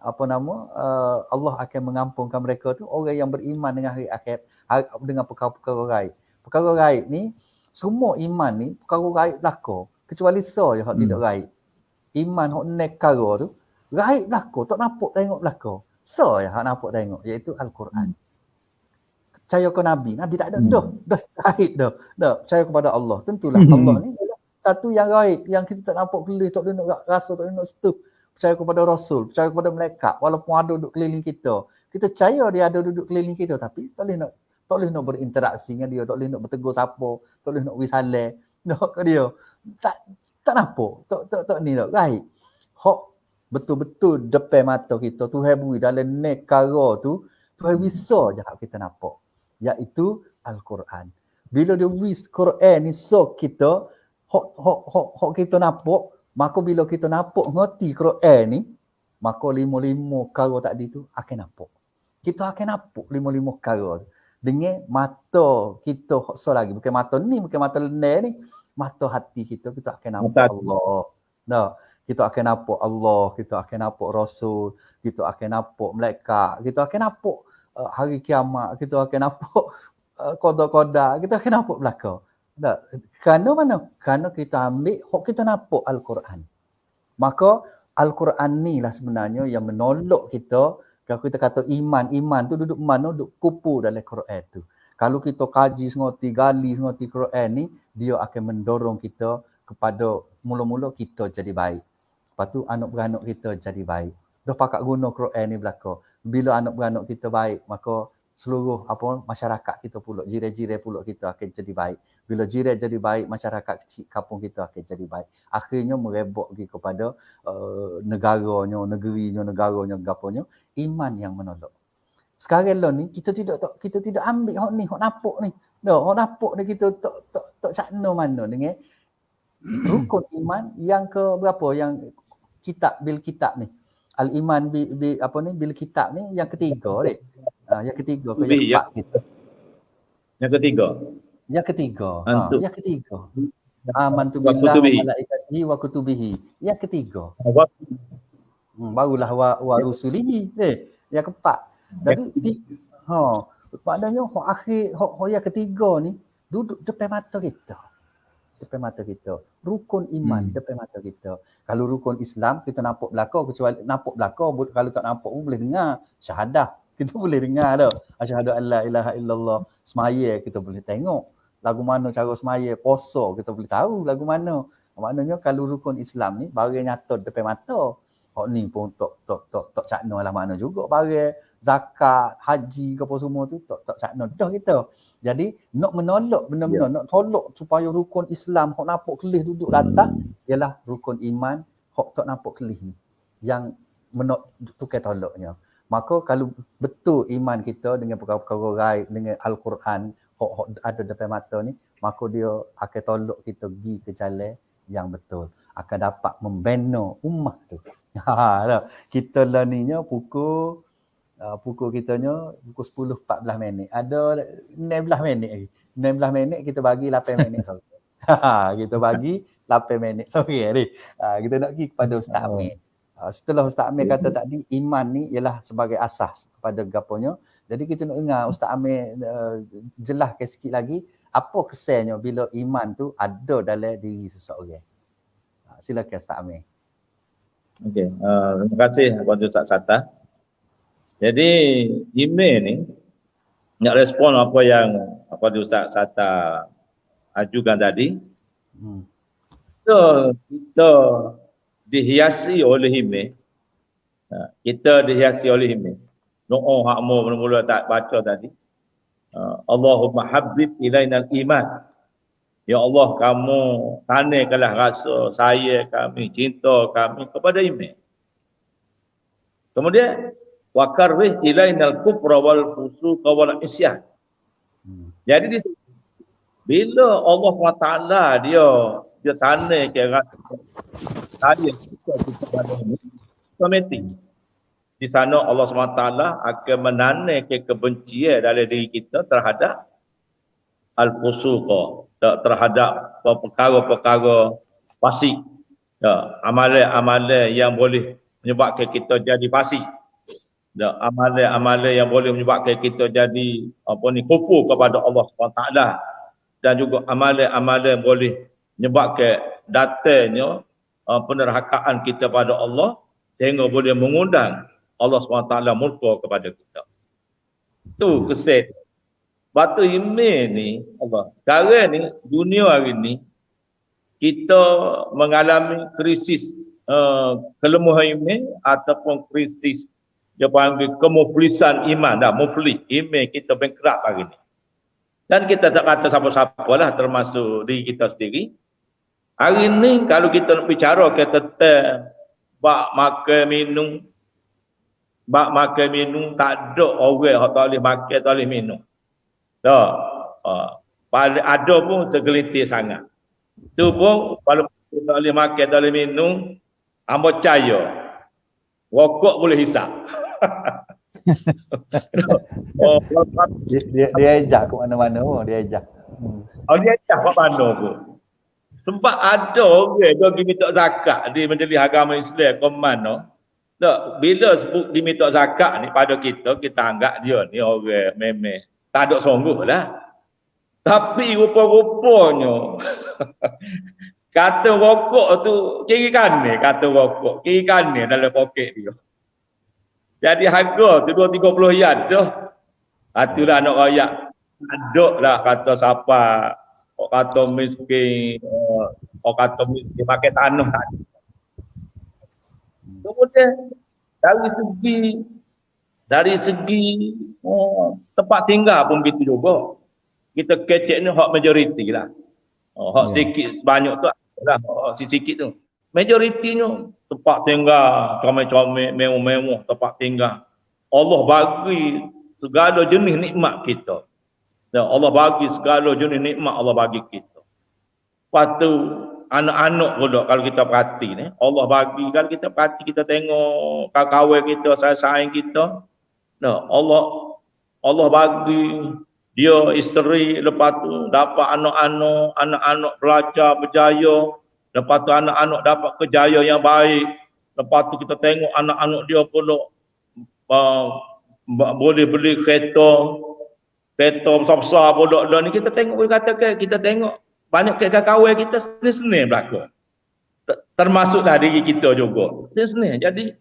Allah akan mengampunkan mereka tu, orang yang beriman dengan hari akhir, dengan perkara-perkara gaib. Perkara gaib ni, semua iman ni, perkara gaib belaka. Kecuali yang tidak gaib. Iman hak nekara tu, gaib belaka, tak nampak tengok belaka. Yang hak nampak tengok, iaitu Al-Quran. Percaya ke Nabi tak ada dah gaib dah. Percaya kepada Allah. Tentulah Allah ni satu yang gaib, yang kita tak nampak kelih, tak boleh nak rasa, tak boleh nak sentuh. Percaya kepada Rasul, percaya kepada malaikat, walaupun ada duduk keliling kita. Kita percaya dia ada duduk keliling kita, tapi tak boleh nak berinteraksi dengan dia, tak boleh nak bertegur siapa, tak boleh nak wisalah nak ke dia. Tak nampak, tak ni tak gaib. Hak betul-betul depan mata kita, Tuhan beri dalam negara tu, Tuhan bisa je kita nampak. Iaitu Al-Quran. Bila dia wis Quran ni so kita hok kita nampak, maka bila kita nampak ngerti Quran ni, maka lima-lima perkara tadi tu akan nampak. Kita akan nampak lima-lima perkara tu dengan mata kita hok so lagi, bukan mata ni, bukan mata lendir ni, mata hati kita akan nampak Allah. Nah, kita akan nampak Allah, kita akan nampak Rasul, kita akan nampak malaikat, kita akan nampak hari kiamat, kita akan nampak koda-koda, kita akan nampak belakang. Kerana mana? Kerana kita ambil hak kita nampak Al-Quran. Maka Al-Quran ni lah sebenarnya yang menolong kita. Kalau kita kata iman tu duduk mana? Duduk kupu dalam Quran tu. Kalau kita kaji sengoti, gali sengoti Quran ni, dia akan mendorong kita kepada mula-mula kita jadi baik. Lepas tu anak beranak kita jadi baik. Dah pakat guna Quran ni belakang. Bila anak beranak kita baik, maka seluruh masyarakat kita pula, jiran-jiran pula kita akan jadi baik. Bila jiran jadi baik, masyarakat kecil kampung kita akan jadi baik. Akhirnya merebak pergi kepada negaranya, gaponya, iman yang menolong. Sekarang lah ni kita tidak ambil hak ni, hak nampak ni. Hak nampak ni kita tak cakna mana dengan rukun iman yang ke berapa, yang bil kitab ni. Al-iman bil kitab ni yang ketiga dek. Yang ketiga ke yang keempat kita. Yang ketiga. Yang ketiga. Amantu billahi wa malaikatihi wa kutubihi. Yang ketiga. Barulah wa rusulihi. Yang keempat. Jadi maknanya hak akhir, hak yang ketiga ni duduk depan mata kita. Depan mata kita. Rukun iman depan mata kita. Kalau rukun Islam kita nampak belakang, kecuali nampak belakang, kalau tak nampak pun boleh dengar syahadah. Kita boleh dengar dah. Asyhadu an la ilaha illallah. Semaya kita boleh tengok. Lagu mana cara semaya, puasa kita boleh tahu lagu mana. Maknanya kalau rukun Islam ni barang nyata depan mata. Hak ni pun tak cakna lah makna juga. Barang zakat, haji ke apa semua tu tak cakna dah kita. Jadi nak menolak benar-benar, nak tolak supaya rukun Islam hak nampak kelih duduk atas ialah rukun iman hak tak nampak kelih ni. Yang tukar tolaknya. Maka kalau betul iman kita dengan perkara-perkara gaib, dengan Al-Quran hak ada depan mata ni, maka dia akan tolak kita pergi ke jalan yang betul. Akan dapat membina ummah tu. Kita lah ni nya pukul kitanya pukul 10.14 minit. Ada 16 minit lagi. 16 minit kita bagi 8 minit saja. Kita bagi 8 minit. Sorry. Kita nak pergi kepada Ustaz Amir. Setelah Ustaz Amir kata tadi, iman ni ialah sebagai asas kepada gaponya. Jadi kita nak dengar Ustaz Amir jelaskan sikit lagi apa kesannya bila iman tu ada dalam diri seseorang. Silakan Ustaz Amir. Okey, terima kasih kepada Ustaz Sata. Jadi iman ni nak respon apa yang Ustaz Sata ajukan tadi. Kita dihiasi oleh iman. Kita dihiasi oleh iman. Doa hak mula-mula tak baca tadi. Allahumma habib ilainal iman. Ya Allah, kamu tanamkanlah rasa sayang kami, cinta kami kepada iman. Kemudian wa karrih ilainal kufra wal fusuqa wal isyan. Jadi di sini bila Allah SWT dia tanamkan rasa sayang kepada ini, otomatik di sana Allah SWT akan menanamkan kebencian dalam diri kita terhadap al-fusuqa, terhadap perkara-perkara fasik, amalan-amalan yang boleh menyebabkan kita jadi fasik, amalan-amalan yang boleh menyebabkan kita jadi kufur kepada Allah SWT, dan juga amalan-amalan yang boleh menyebabkan datangnya penerhakaan kita pada Allah sehingga boleh mengundang Allah SWT murka kepada kita. Itu kesan. Batu iman ni Allah. Sekarang ni dunia hari ni kita mengalami krisis kelemahan iman ataupun krisis dia panggil kemuflisan iman. Dah muflis, iman kita bankrupt hari ni. Dan kita tak kata siapa-siapa lah termasuk diri kita sendiri. Hari ni kalau kita nak bicara kita bak makan minum tak ada orang yang tak boleh makan, tak boleh minum. Tak. Ada pun segelintir sangat. Tu pun kalau tak boleh makan, tak boleh minum, hamba percaya rokok boleh hisap. Dia ajak ke mana-mana pun, dia ajak. Dia ajak ke mana pun. Sebab ada orang dia pergi minta zakat di majlis agama Islam ke mana. Tak, bila sebut diminta zakat ni pada kita anggap dia ni orang memang tak ada sungguh lah. Tapi rupa-rupanya kata rokok tu kiri kanan, kata rokok kiri kanan dalam poket dia. Jadi harga tu 230 yard tu. Itulah nak rakyat. Ada lah kata siapa, orang kata miskin, pakai tanah tadi. Kemudian dari segi tempat tinggal pun begitu juga. Kita kecek ni hak majoriti lah. Hak sikit sebanyak tu lah, hak sikit tu. Majoritinya tempat tinggal, comel-comel, mewah-mewah tempat tinggal. Allah bagi segala jenis nikmat kita. Allah bagi segala jenis nikmat Allah bagi kita. Lepas tu anak-anak pula kalau kita perhati ni, Allah bagi kalau kita perhati, kita tengok kawan kita, sayang kita. Nah, Allah bagi dia isteri, lepas tu dapat anak-anak belajar berjaya, lepas tu anak-anak dapat kejayaan yang baik, lepas tu kita tengok anak-anak dia pula boleh beli kereta besar-besar pula ni. Kita tengok, boleh katakan kita tengok banyak kawan kita seni-seni berlaku. Termasuklah diri kita juga seni-seni. Jadi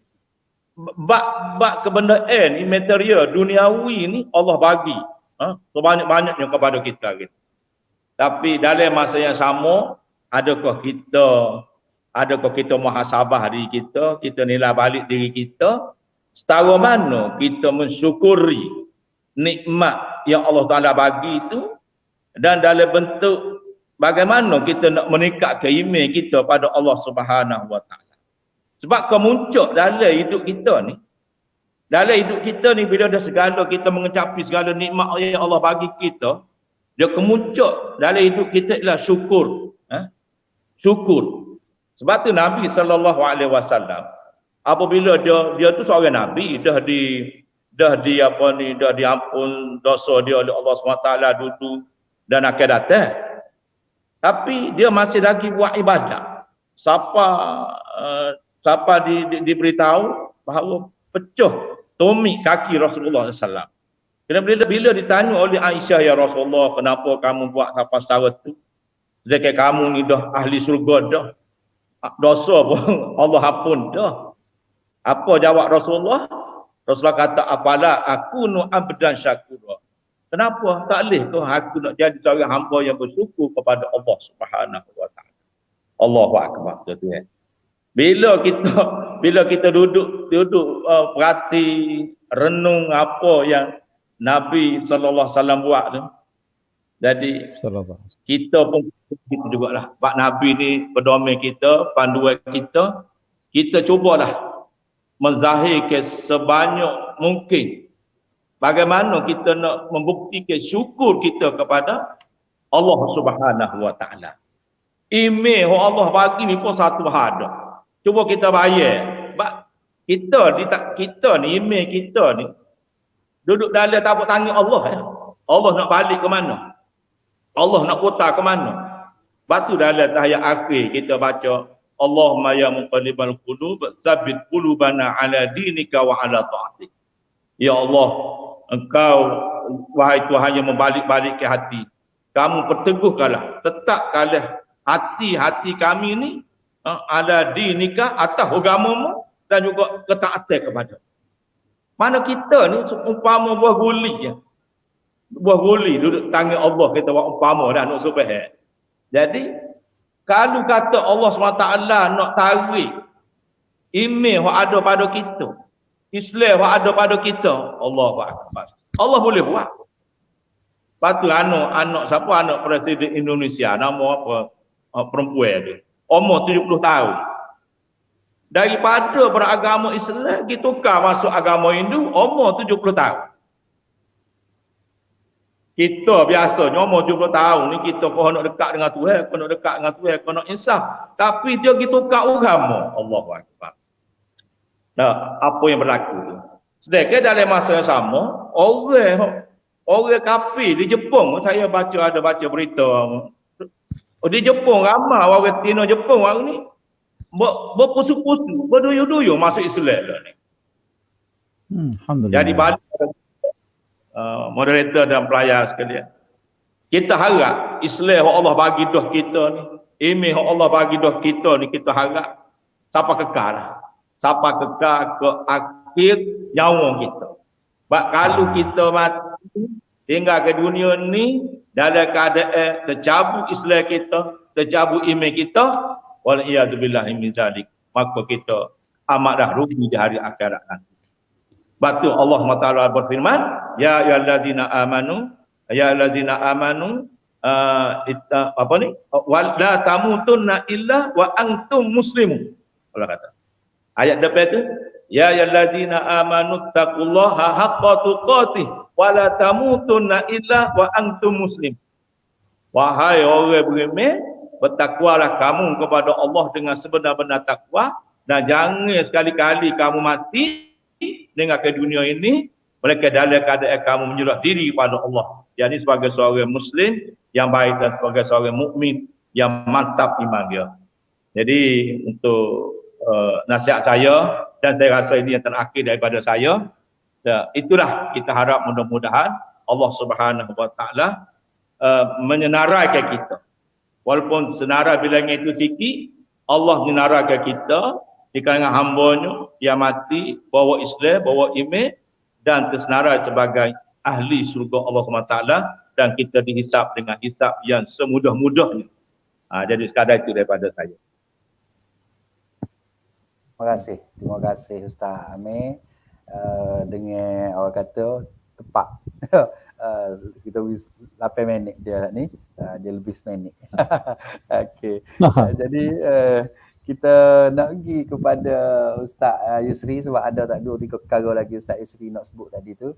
bak kebendaan material duniawi ni Allah bagi sebanyak-banyaknya kepada kita gitu. Tapi dalam masa yang sama, adakah kita muhasabah diri kita nilai balik diri kita, setara mana kita mensyukuri nikmat yang Allah Ta'ala bagi itu, dan dalam bentuk bagaimana kita nak meningkatkan iman kita pada Allah Subhanahu Wa Ta'ala. Sebab kemuncak dalam hidup kita ni, bila ada segala kita mengecapi segala nikmat yang Allah bagi kita, dia kemuncak dalam hidup kita ialah syukur. Syukur. Sebab tu Nabi SAW apabila dia tu seorang Nabi, dah diampun dosa dia oleh Allah SWT dulu dan akan datang. Tapi dia masih lagi buat ibadat. Siapa diberitahu bahawa pecah tumit kaki Rasulullah SAW. Bila ditanya oleh Aisyah, ya Rasulullah, kenapa kamu buat sampai setara tu? Sedangkan kamu ni dah ahli surga dah. Dosa pun Allah ampun dah. Apa jawab Rasulullah? Rasulullah kata, apalah aku nu abdan syakura. Kenapa? Tak boleh tu aku nak jadi seorang hamba yang bersyukur kepada Allah Subhanahu Wa Ta'ala. Allahu Akbar. Bila kita duduk perhati renung apa yang Nabi sallallahu alaihi wasallam buat tu. Jadi kita pun begitu jugalah. Pak Nabi ni pedoman kita, panduan kita. Kita cubalah menzahirkan sebanyak mungkin bagaimana kita nak membuktikan syukur kita kepada Allah Subhanahu Wa Ta'ala. Iman yang Allah bagi ni pun satu hal. Cuba kita bayar. Kita ni, iman kita ni duduk dalam tapak tangan Allah ya. Allah nak balik ke mana? Allah nak putar ke mana? Batu dalam tahiyat akhir kita baca, Allahumma ya muqallibal qulub tsabbit qulubana ala dinika wa ala ta'atik. Ya Allah, Engkau wahai Tuhan yang membalik-balik ke hati. Kamu perteguhkanlah, tetapkanlah hati-hati kami ni ala dinika atas agamamu dan juga ketaatan kepada. Mana kita ni umpama buah guli je. Buah guli duduk tangan Allah kita buat umpama dah nak supaya. Jadi Kalau kata Allah SWT nak tarik email yang ada pada kita, Islam yang ada pada kita, Allahu Akbar. Allah boleh buat. Lepas tu anak siapa anak Presiden Indonesia, nama apa? Perempuan tu. Umur 70 tahun. Daripada beragama Islam, kita tukar masuk agama Hindu, umur 70 tahun. Kita biasanya umur 70 tahun ni kita kau nak dekat dengan Tuhan, kau nak dekat dengan Tuhan, kau nak insaf. Tapi dia kita tukar agama. Allahu Akbar. Nah, apa yang berlaku tu? Sedangkan dalam masa yang sama, orang kafir di Jepun, saya ada baca berita. Di Jepun ramai orang Cina Jepun hari ni berpusu-pusu, berduyu-duyu masuk Islam lah ni. Alhamdulillah. Jadi balik moderator dan pelayan sekalian. Kita harap Islam yang Allah bagi dah kita ni, email yang Allah bagi dah kita ni, kita harap sampai kekal lah. Sampai kekal ke akhir nyawa kita. Sebab kalau kita mati tinggal ke dunia ni dalam keadaan tercabut Islam kita, tercabut iman kita, waliyadzubillah min zalik, maka kita amatlah rugi di hari akhirat nanti. Batu Allah Taala berfirman, ya ayyuhallazina amanu, la tamutunna illa wa antum muslimun. Allah kata. Ayat depan tu, ya ayyuhallazina amanu taqullaha haqqa tuqatih wa la tamutunna illa wa antum muslim. Wahai orang beriman, bertakwalah kamu kepada Allah dengan sebenar-benar takwa, dan jangan sekali-kali kamu mati dengan ke dunia ini mereka dalam keadaan kamu menyerah diri kepada Allah. Jadi sebagai seorang Muslim yang baik dan sebagai seorang mukmin yang mantap iman dia. Jadi untuk nasihat saya, dan saya rasa ini yang terakhir daripada saya, itulah kita harap mudah-mudahan Allah Subhanahu Wa Taala menyenaraikan kita. Walaupun senarai bilangnya itu sikit, Allah menyenaraikan kita di kalangan hamba-Nya yang mati bawa Islam, bawa iman, dan tersenarai sebagai ahli syurga Allah SWT, dan kita dihisap dengan hisap yang semudah-mudahnya. Jadi sekadar itu daripada saya. Terima kasih Ustaz Amir. Dengan orang kata tepat. Kita 8 minit dia ni, dia lebih seminit. Okey. Jadi kita nak pergi kepada Ustaz Yusri, sebab ada tak 2-3 perkara lagi Ustaz Yusri nak sebut tadi tu,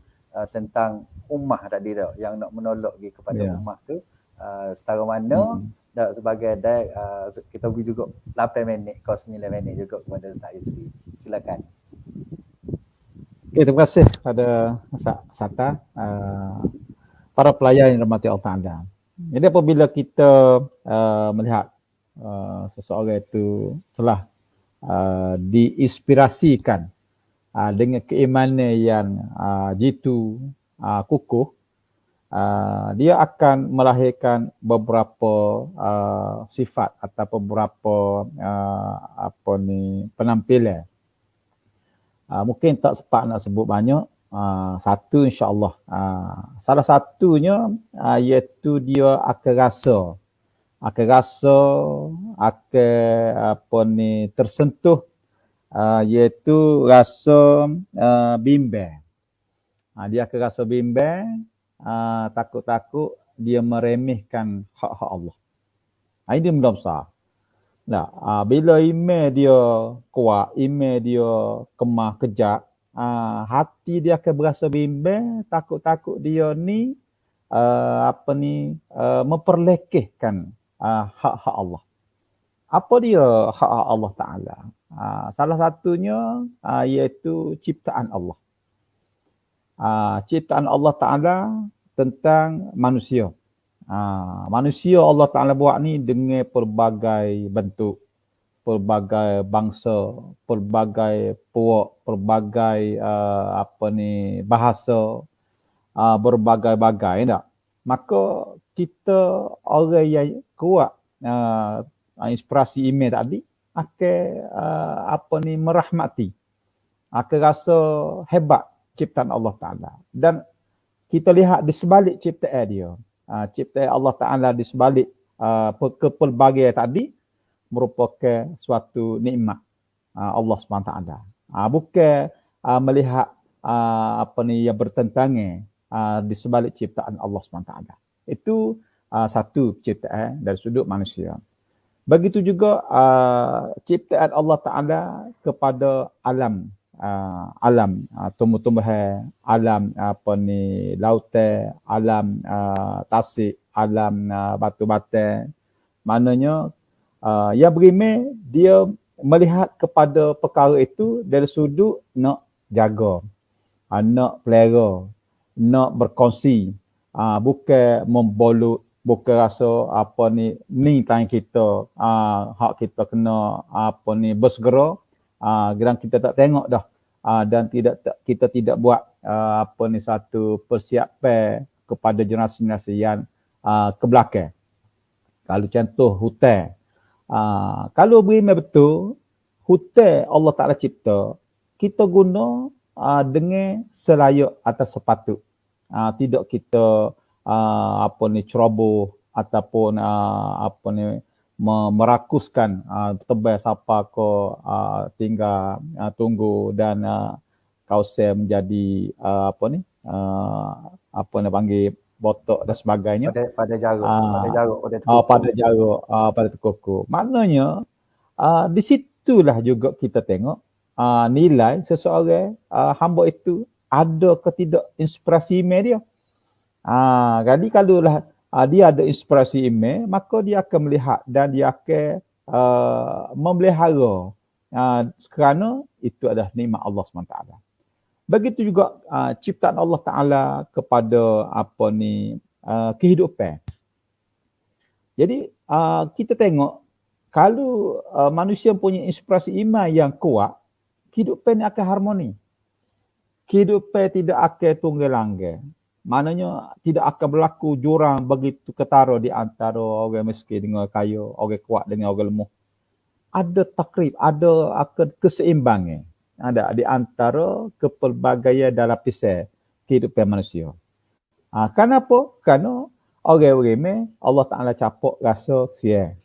tentang ummah tadi tu, yang nak menolak lagi kepada ummah tu, setara mana dan sebagai kita beri juga 8 minit ke 9 minit juga kepada Ustaz Yusri. Silakan. Okay, terima kasih pada Sata, para pelayan yang dirahmati Allah Ta'ala. Jadi apabila kita melihat seseorang itu telah diinspirasikan dengan keimanan yang jitu kukuh, dia akan melahirkan beberapa sifat atau beberapa penampilan. Mungkin tak sempat nak sebut banyak. Satu insya-Allah. Salah satunya iaitu dia akan rasa tersentuh, iaitu rasa bimbang. Dia akan rasa bimbang, takut-takut dia meremehkan hak-hak Allah. Ini benda besar. Nah, bila iman dia kuat, iman dia kemah kejak, hati dia akan berasa bimbang, takut-takut dia ni memperlekehkan hak-hak Allah. Apa dia hak-hak Allah Ta'ala? Salah satunya iaitu ciptaan Allah. Ciptaan Allah Ta'ala tentang manusia. Manusia Allah Ta'ala buat ni dengan pelbagai bentuk, pelbagai bangsa, pelbagai puak, pelbagai bahasa, berbagai-bagai tak. Maka kita orang yang kuat inspirasi iman tadi akan merahmati, akan rasa hebat ciptaan Allah Ta'ala. Dan kita lihat di sebalik ciptaan dia, ciptaan Allah Ta'ala di sebalik kepelbagaian tadi, merupakan suatu nikmat Allah SWT. Bukan melihat apa ni yang bertentangan di sebalik ciptaan Allah SWT. Itu satu ciptaan dari sudut manusia. Begitu juga ciptaan Allah Ta'ala kepada alam, tumbuh-tumbuhan, alam apa ni lautan, alam tasik, alam batu-batu. Maknanya yang berimeh dia melihat kepada perkara itu dari sudut nak jaga, nak pelera, nak berkongsi, bukan membolot, bukan rasa apa ni tangan kita, hak kita kena apa ni bersegera, gerang kita tak tengok dah, dan kita tidak buat apa ni satu persiapan kepada generasi-generasi yang ke belakang. Kalau contoh hutan, kalau berimeh betul, hutan Allah Ta'ala cipta, kita guna dengan selayak atau sepatut. Tidak kita apa ni ceroboh ataupun apa ni merakuskan tebal siapa ko tinggal tunggu dan kawasan menjadi apa ni panggil botok dan sebagainya pada jarak, pada tekuk. Maknanya di situlah juga kita tengok nilai seseorang hamba itu ada ke tidak inspirasi email dia. Jadi kalau dia ada inspirasi email, maka dia akan melihat dan dia akan memelihara kerana itu adalah nikmat Allah SWT. Begitu juga ciptaan Allah Ta'ala kepada apa ni kehidupan. Jadi kita tengok kalau manusia punya inspirasi iman yang kuat, kehidupan akan harmoni. Kehidupan tidak akan tunggal langgar. Maknanya tidak akan berlaku jurang begitu ketara di antara orang miskin dengan kaya, orang kuat dengan orang lemah. Ada takrib, ada akan keseimbangan. Ada di antara kepelbagaian dalam lapisan kehidupan manusia. Kenapa? Kerana orang-orang Allah Ta'ala capuk rasa kesian.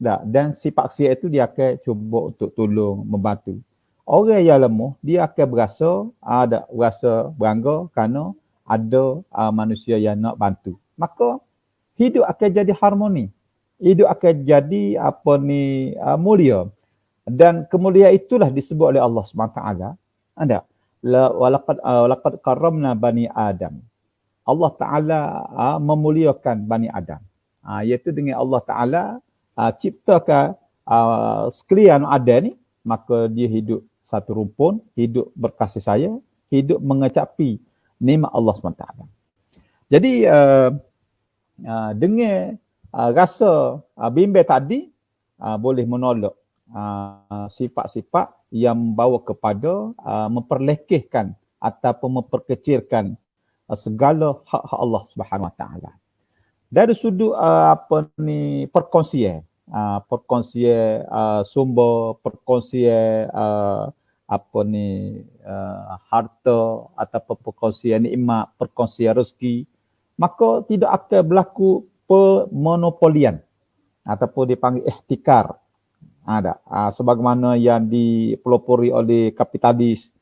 Dan sifat kesian itu dia akan cuba untuk tolong, membantu. Orang yang lemah, dia akan berasa berangga kerana ada manusia yang nak bantu. Maka hidup akan jadi harmoni. Hidup akan jadi mulia. Dan kemuliaan itulah disebut oleh Allah SWT. Walaqad karramna bani Adam. Allah Ta'ala memuliakan Bani Adam. Iaitu dengan Allah Ta'ala ciptakan sekalian Adam ni, maka dia hidup satu rumpun, hidup berkasih sayang, hidup mengecapi nikmat Allah SWT. Jadi dengan rasa bimbang tadi boleh menolak sifat-sifat yang membawa kepada memperlekehkan ataupun memperkecilkan segala hak-hak Allah Subhanahu Wa Taala. Dari sudut perkongsian sumber, perkongsian harta ataupun perkongsian nikmat, perkongsian rezeki, maka tidak akan berlaku pemonopolian ataupun dipanggil ihtikar. Sebagaimana yang dipelopori oleh kapitalis,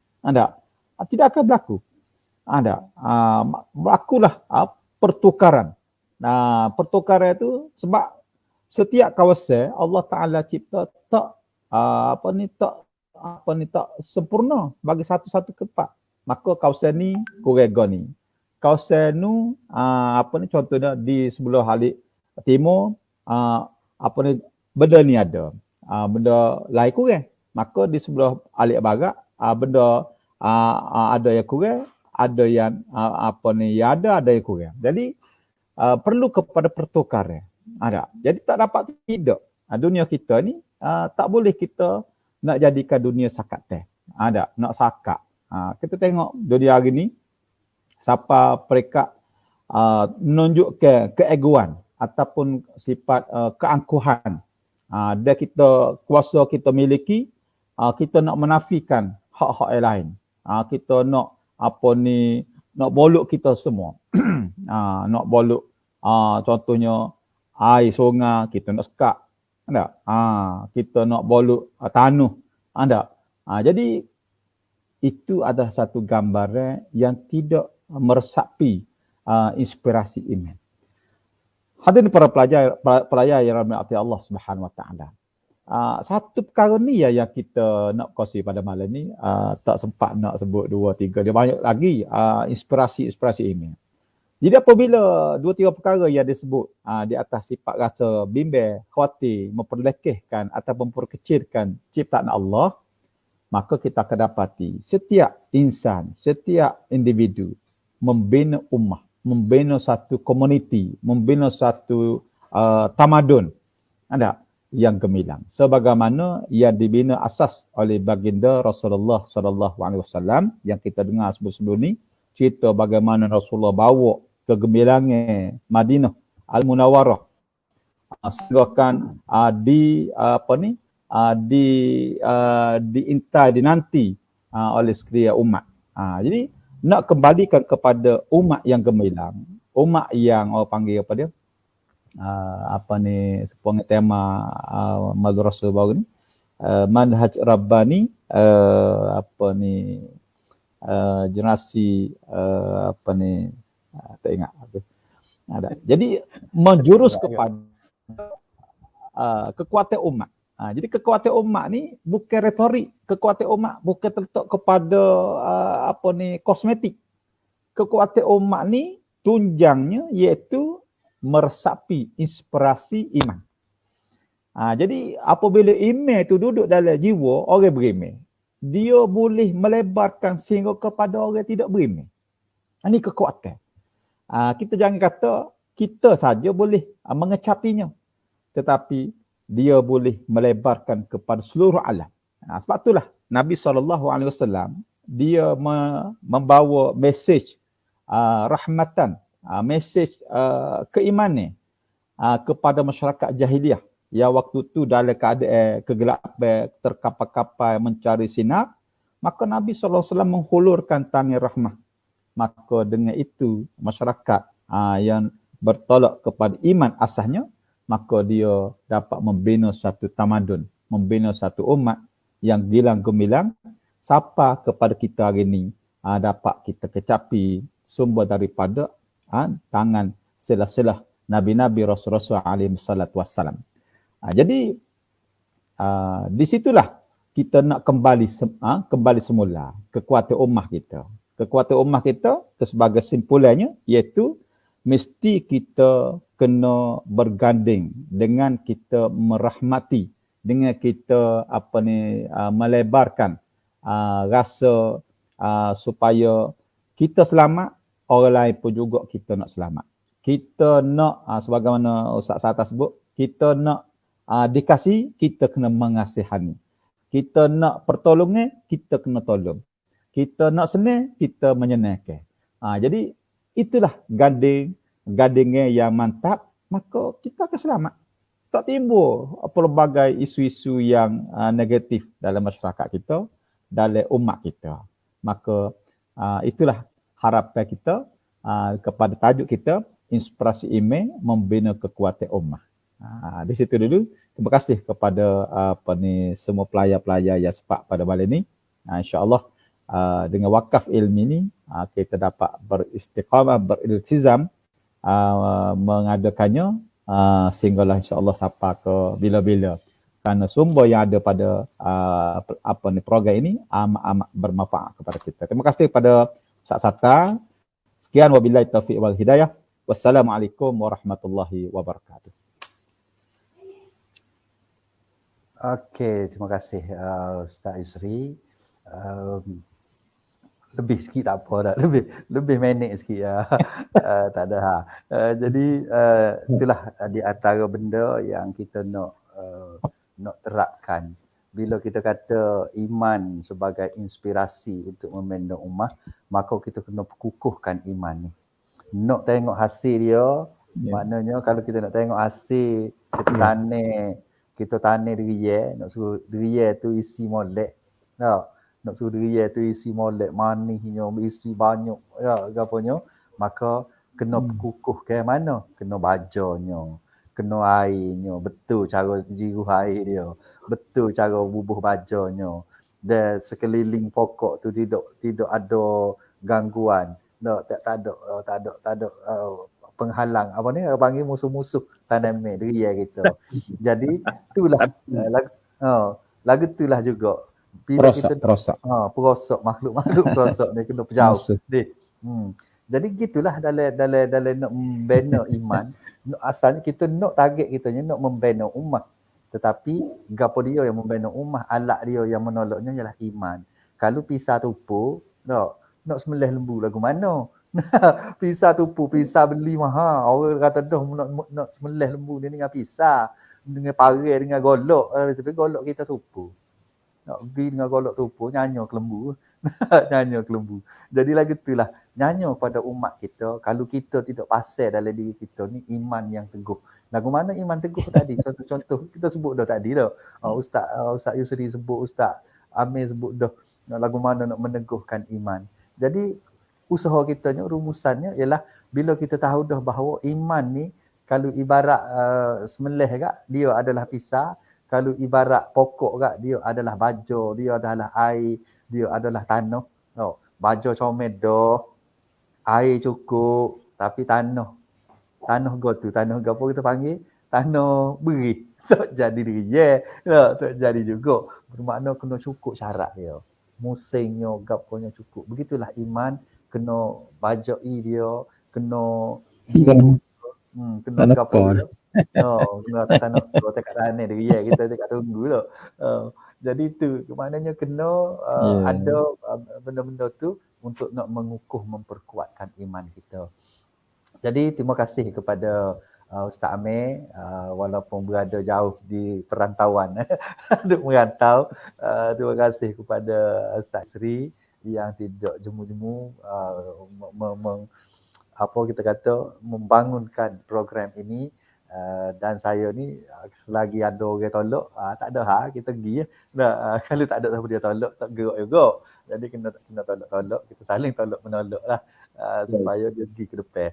tidak akan berlaku. Berlakulah pertukaran. Pertukaran itu sebab setiap kawasan Allah Ta'ala cipta tak sempurna bagi satu-satu tempat. Maka kawasan ni kurang ni. Kawasan nu contohnya di sebelah halik timur benda ni ada. Benda lain kurang. Maka di sebelah halik barat benda ada yang kurang, ada yang ada yang kurang. Jadi perlu kepada pertukaran. Jadi tak dapat tidak. Dunia kita ni tak boleh kita nak jadikan dunia sakat teh. Nak sakat. Kita tengok dunia hari ni, siapa mereka menunjukkan keegoan ataupun sifat keangkuhan. Dan kita kuasa kita miliki, kita nak menafikan hak-hak yang lain. Kita nak nak bolok kita semua. Nak bolok contohnya air sungai kita nak sekat. Ada. Kita nak boluk tanuh. Ada. Jadi itu adalah satu gambaran yang tidak meresapi inspirasi iman. Hadirin para pelajar yang rahmati Allah Subhanahu Wa Taala. Satu perkara ni yang kita nak kongsi pada malam ni, tak sempat nak sebut 2 3, dia banyak lagi inspirasi iman. Jadi apabila 2 3 perkara yang disebut di atas sifat rasa bimbang, khawatir, memperlekehkan atau memperkecilkan ciptaan Allah, maka kita akan dapati setiap insan, setiap individu membina ummah, membina satu komuniti, membina satu tamadun yang gemilang. Sebagaimana yang dibina asas oleh baginda Rasulullah sallallahu alaihi wasallam yang kita dengar sebelum ni, cerita bagaimana Rasulullah bawa kegemilangan Madinah Al-Munawwarah sehinggakan dinanti oleh sekalian umat. Jadi nak kembalikan kepada umat yang gemilang, umat yang orang panggil apa dia? Sepuang tema madrasah baru ni, manhaj rabbani, generasi tak ingat apa. Jadi menjurus kepada kekuatan umat. Jadi kekuatan umat ni bukan retorik, kekuatan umat bukan terletak kepada kosmetik. Kekuatan umat ni tunjangnya iaitu meresapi inspirasi iman. Jadi apabila iman itu duduk dalam jiwa orang beriman, dia boleh melebarkan sehingga kepada orang tidak beriman. Ini kekuatan. Kita jangan kata kita saja boleh mengecapinya, tetapi dia boleh melebarkan kepada seluruh alam. Sebab itulah Nabi SAW dia membawa mesej rahmatan, mesej keimanan kepada masyarakat jahiliah yang waktu tu dalam keadaan kegelapan, terkapar-kapar mencari sinar, maka Nabi SAW menghulurkan tangan rahmah. Maka dengan itu masyarakat yang bertolak kepada iman asasnya, maka dia dapat membina satu tamadun, membina satu umat yang gilang gemilang sampai kepada kita hari ini dapat kita kecapi sumber daripada tangan selah-selah Nabi-Nabi Rasul-Rasul alaihi salatu wassalam. Jadi di situlah kita nak kembali semula kekuatan ummah kita. Kekuatan ummah kita sebagai simpulannya iaitu mesti kita kena berganding dengan kita merahmati, dengan kita melebarkan rasa supaya kita selamat, orang lain pun juga kita nak selamat. Kita nak sebagaimana Ustaz Sata sebut, kita nak dikasih, kita kena mengasihani. Kita nak pertolongan, kita kena tolong. Kita nak senang, kita menyenangkan. Jadi itulah gandingan yang mantap, maka kita akan selamat. Tak timbul pelbagai isu-isu yang negatif dalam masyarakat kita, dalam umat kita. Maka itulah harapan kita kepada tajuk kita, inspirasi iman membina kekuatan ummah. Di situ dulu. Terima kasih kepada semua pelajar-pelajar yang sempat pada malam ini. InsyaAllah dengan wakaf ilmi ini kita dapat beristiqamah, beriltizam mengadakannya sehinggalah insyaAllah sampai ke bila-bila. Kerana sumber yang ada pada program ini amat bermanfaat kepada kita. Terima kasih kepada Ustaz Sata. Sekian wabillahi taufiq wal hidayah. Wassalamualaikum warahmatullahi wabarakatuh. Okey, terima kasih Ustaz Yusri. Lebih sikit tak apa dah. Lebih menik sikit ya. Tak ada. Jadi itulah di antara benda yang kita nak terapkan. Bila kita kata iman sebagai inspirasi untuk membina ummah, maka kita kena kukuhkan iman ni. Nak tengok hasil dia, maknanya kalau kita nak tengok hasil, kita tanah diriye, nak suruh diriye tu isi molek. Nak suruh diriye tu isi molek, manihnya, isi banyak, ya, apanya, maka kena kukuh ke mana? Kena bajanya, kena airnya, betul cara jiruh air dia, betul cara bubuh bajanya. Dan sekeliling pokok tu tidak ada gangguan. Tak ada penghalang. Apa ni panggil musuh-musuh tanaman dia gitu. Jadi itulah lagu itulah juga. Bila kita Perosak. perosok makhluk-makhluk perosok ni kena berjauh. Musuh. Jadi gitulah dalam nak membina iman. Asalnya kita nak target kitanya nak membina umat. Tetapi gapo dia yang membina umat, alat dia yang menolaknya ialah iman. Kalau pisah tupu, nak sembelih lembu lagu mana? Pisah tupu, pisah beli mahal. Orang kata dah nak sembelih lembu ni dengan pisah, dengan parai, dengan golok. Tapi golok kita tupu. Nak pergi dengan golok tupu, nyanyo ke lembu. Nyanyo ke lembu. Jadi lagu itulah, nyanyo pada umat kita. Kalau kita tidak pasal dalam diri kita ni, iman yang teguh. Lagu mana iman teguh tadi? Contoh kita sebut dah tadi dah. Ustaz Yusri sebut, Ustaz Amir sebut dah. Lagu mana nak meneguhkan iman. Jadi usaha kitanya, rumusannya ialah bila kita tahu dah bahawa iman ni kalau ibarat semelih kak, dia adalah pisah. Kalau ibarat pokok kak, dia adalah baja, dia adalah air, dia adalah tanah. Baja comel dah, air cukup, tapi tanah gotu, tanah apa kita panggil? Tanah beri. Tak jadi dia. Tak jadi juga. Bermakna kena cukup syarat dia. Musimnya, gaponya cukup. Begitulah iman, kena bajai dia, kena gapo dia. Kena tanah kau tak tanya dia, kita tak tunggu lah. Jadi itu maknanya kena ada benda-benda tu untuk nak mengukuh, memperkuatkan iman kita. Jadi terima kasih kepada Ustaz Amir, walaupun berada jauh di perantauan untuk merantau. Terima kasih kepada Ustaz Sri yang tidak jemu-jemu membangunkan program ini. Dan saya ni selagi ada orang tolak, tak ada kita pergi. Kalau tak ada siapa dia tolak, tak gerak juga. Jadi kena tolak, kita saling tolak menolak lah, supaya dia pergi ke depan.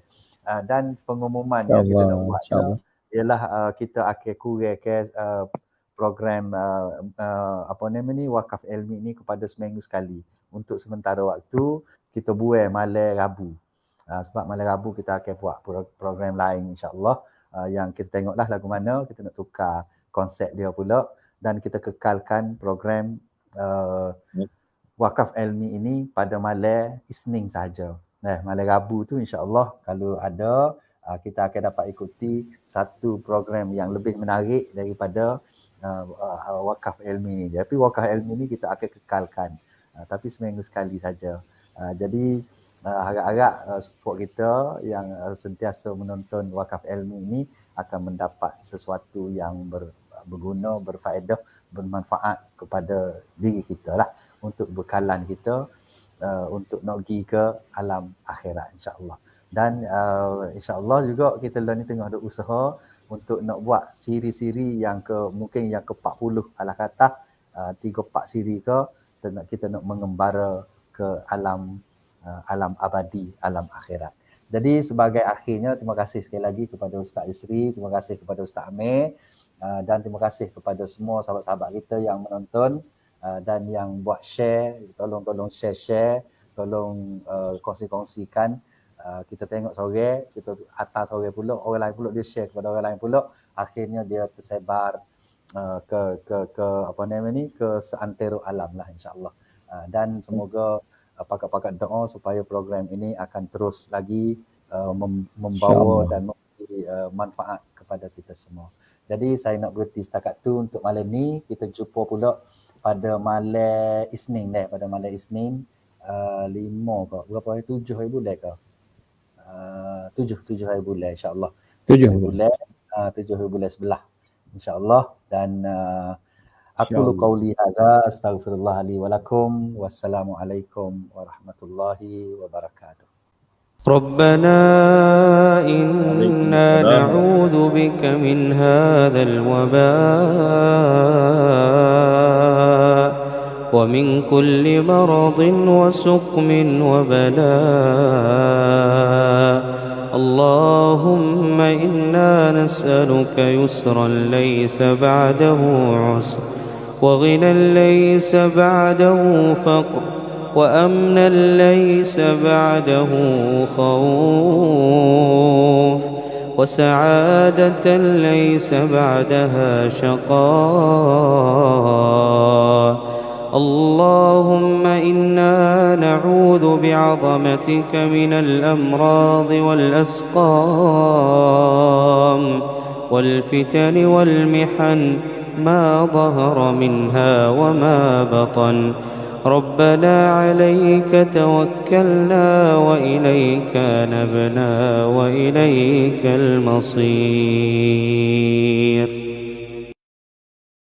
Dan pengumuman yang kita nak buat ialah kita akan kurang program wakaf ilmi ni kepada seminggu sekali. Untuk sementara waktu kita buat malam Rabu. Sebab malam Rabu kita akan buat program lain insya-Allah. Yang kita tengoklah lagu mana kita nak tukar konsep dia pula, dan kita kekalkan program wakaf ilmi ini pada malam Isnin saja. Malam Rabu tu insya-Allah kalau ada kita akan dapat ikuti satu program yang lebih menarik daripada wakaf ilmi ni. Tapi wakaf ilmi ni kita akan kekalkan, tapi seminggu sekali saja. Jadi harap-harap support kita yang sentiasa menonton wakaf ilmi ini akan mendapat sesuatu yang berguna, berfaedah, bermanfaat kepada diri kita lah, untuk bekalan kita untuk nak pergi ke alam akhirat insya-Allah. Dan insya-Allah juga kita ni tengah ada usaha untuk nak buat siri-siri yang mungkin yang ke-40 alah kata 3-4 siri ke, kita nak mengembara ke alam abadi, alam akhirat. Jadi sebagai akhirnya, terima kasih sekali lagi kepada Ustaz Yusri, terima kasih kepada Ustaz Amir, dan terima kasih kepada semua sahabat-sahabat kita yang menonton dan yang buat share. Tolong share, tolong kongsi-kongsikan. Kita tengok sore, kita atas sore pula, orang lain pula dia share kepada orang lain pula, akhirnya dia tersebar ke seantero alam lah insya-Allah. Dan semoga pakat-pakat doa supaya program ini akan terus lagi membawa dan memberi manfaat kepada kita semua. Jadi saya nak berhenti setakat tu untuk malam ni. Kita jumpa pula pada malam Isnin pada malam Isnin 5 ke berapa hari, 7 hari bulan ke 7 hari bulan insya-Allah. 7 hari bulan sebelah insya-Allah. Dan aqulu qauli hadza astaghfirullah li wa lakum. Wassalamualaikum warahmatullahi wabarakatuh. ربنا إنا نعوذ بك من هذا الوباء ومن كل مرض وسقم وبلاء اللهم إنا نسألك يسرا ليس بعده عسر، وغنى ليس بعده فقر، وأمنا ليس بعده خوف، وسعادة ليس بعدها شقاء. اللهم إنا نعوذ بعظمتك من الأمراض والأسقام والفتن والمحن ما ظهر منها وما بطن. ربنا عليك توكلنا وإليك نبنا وإليك المصير.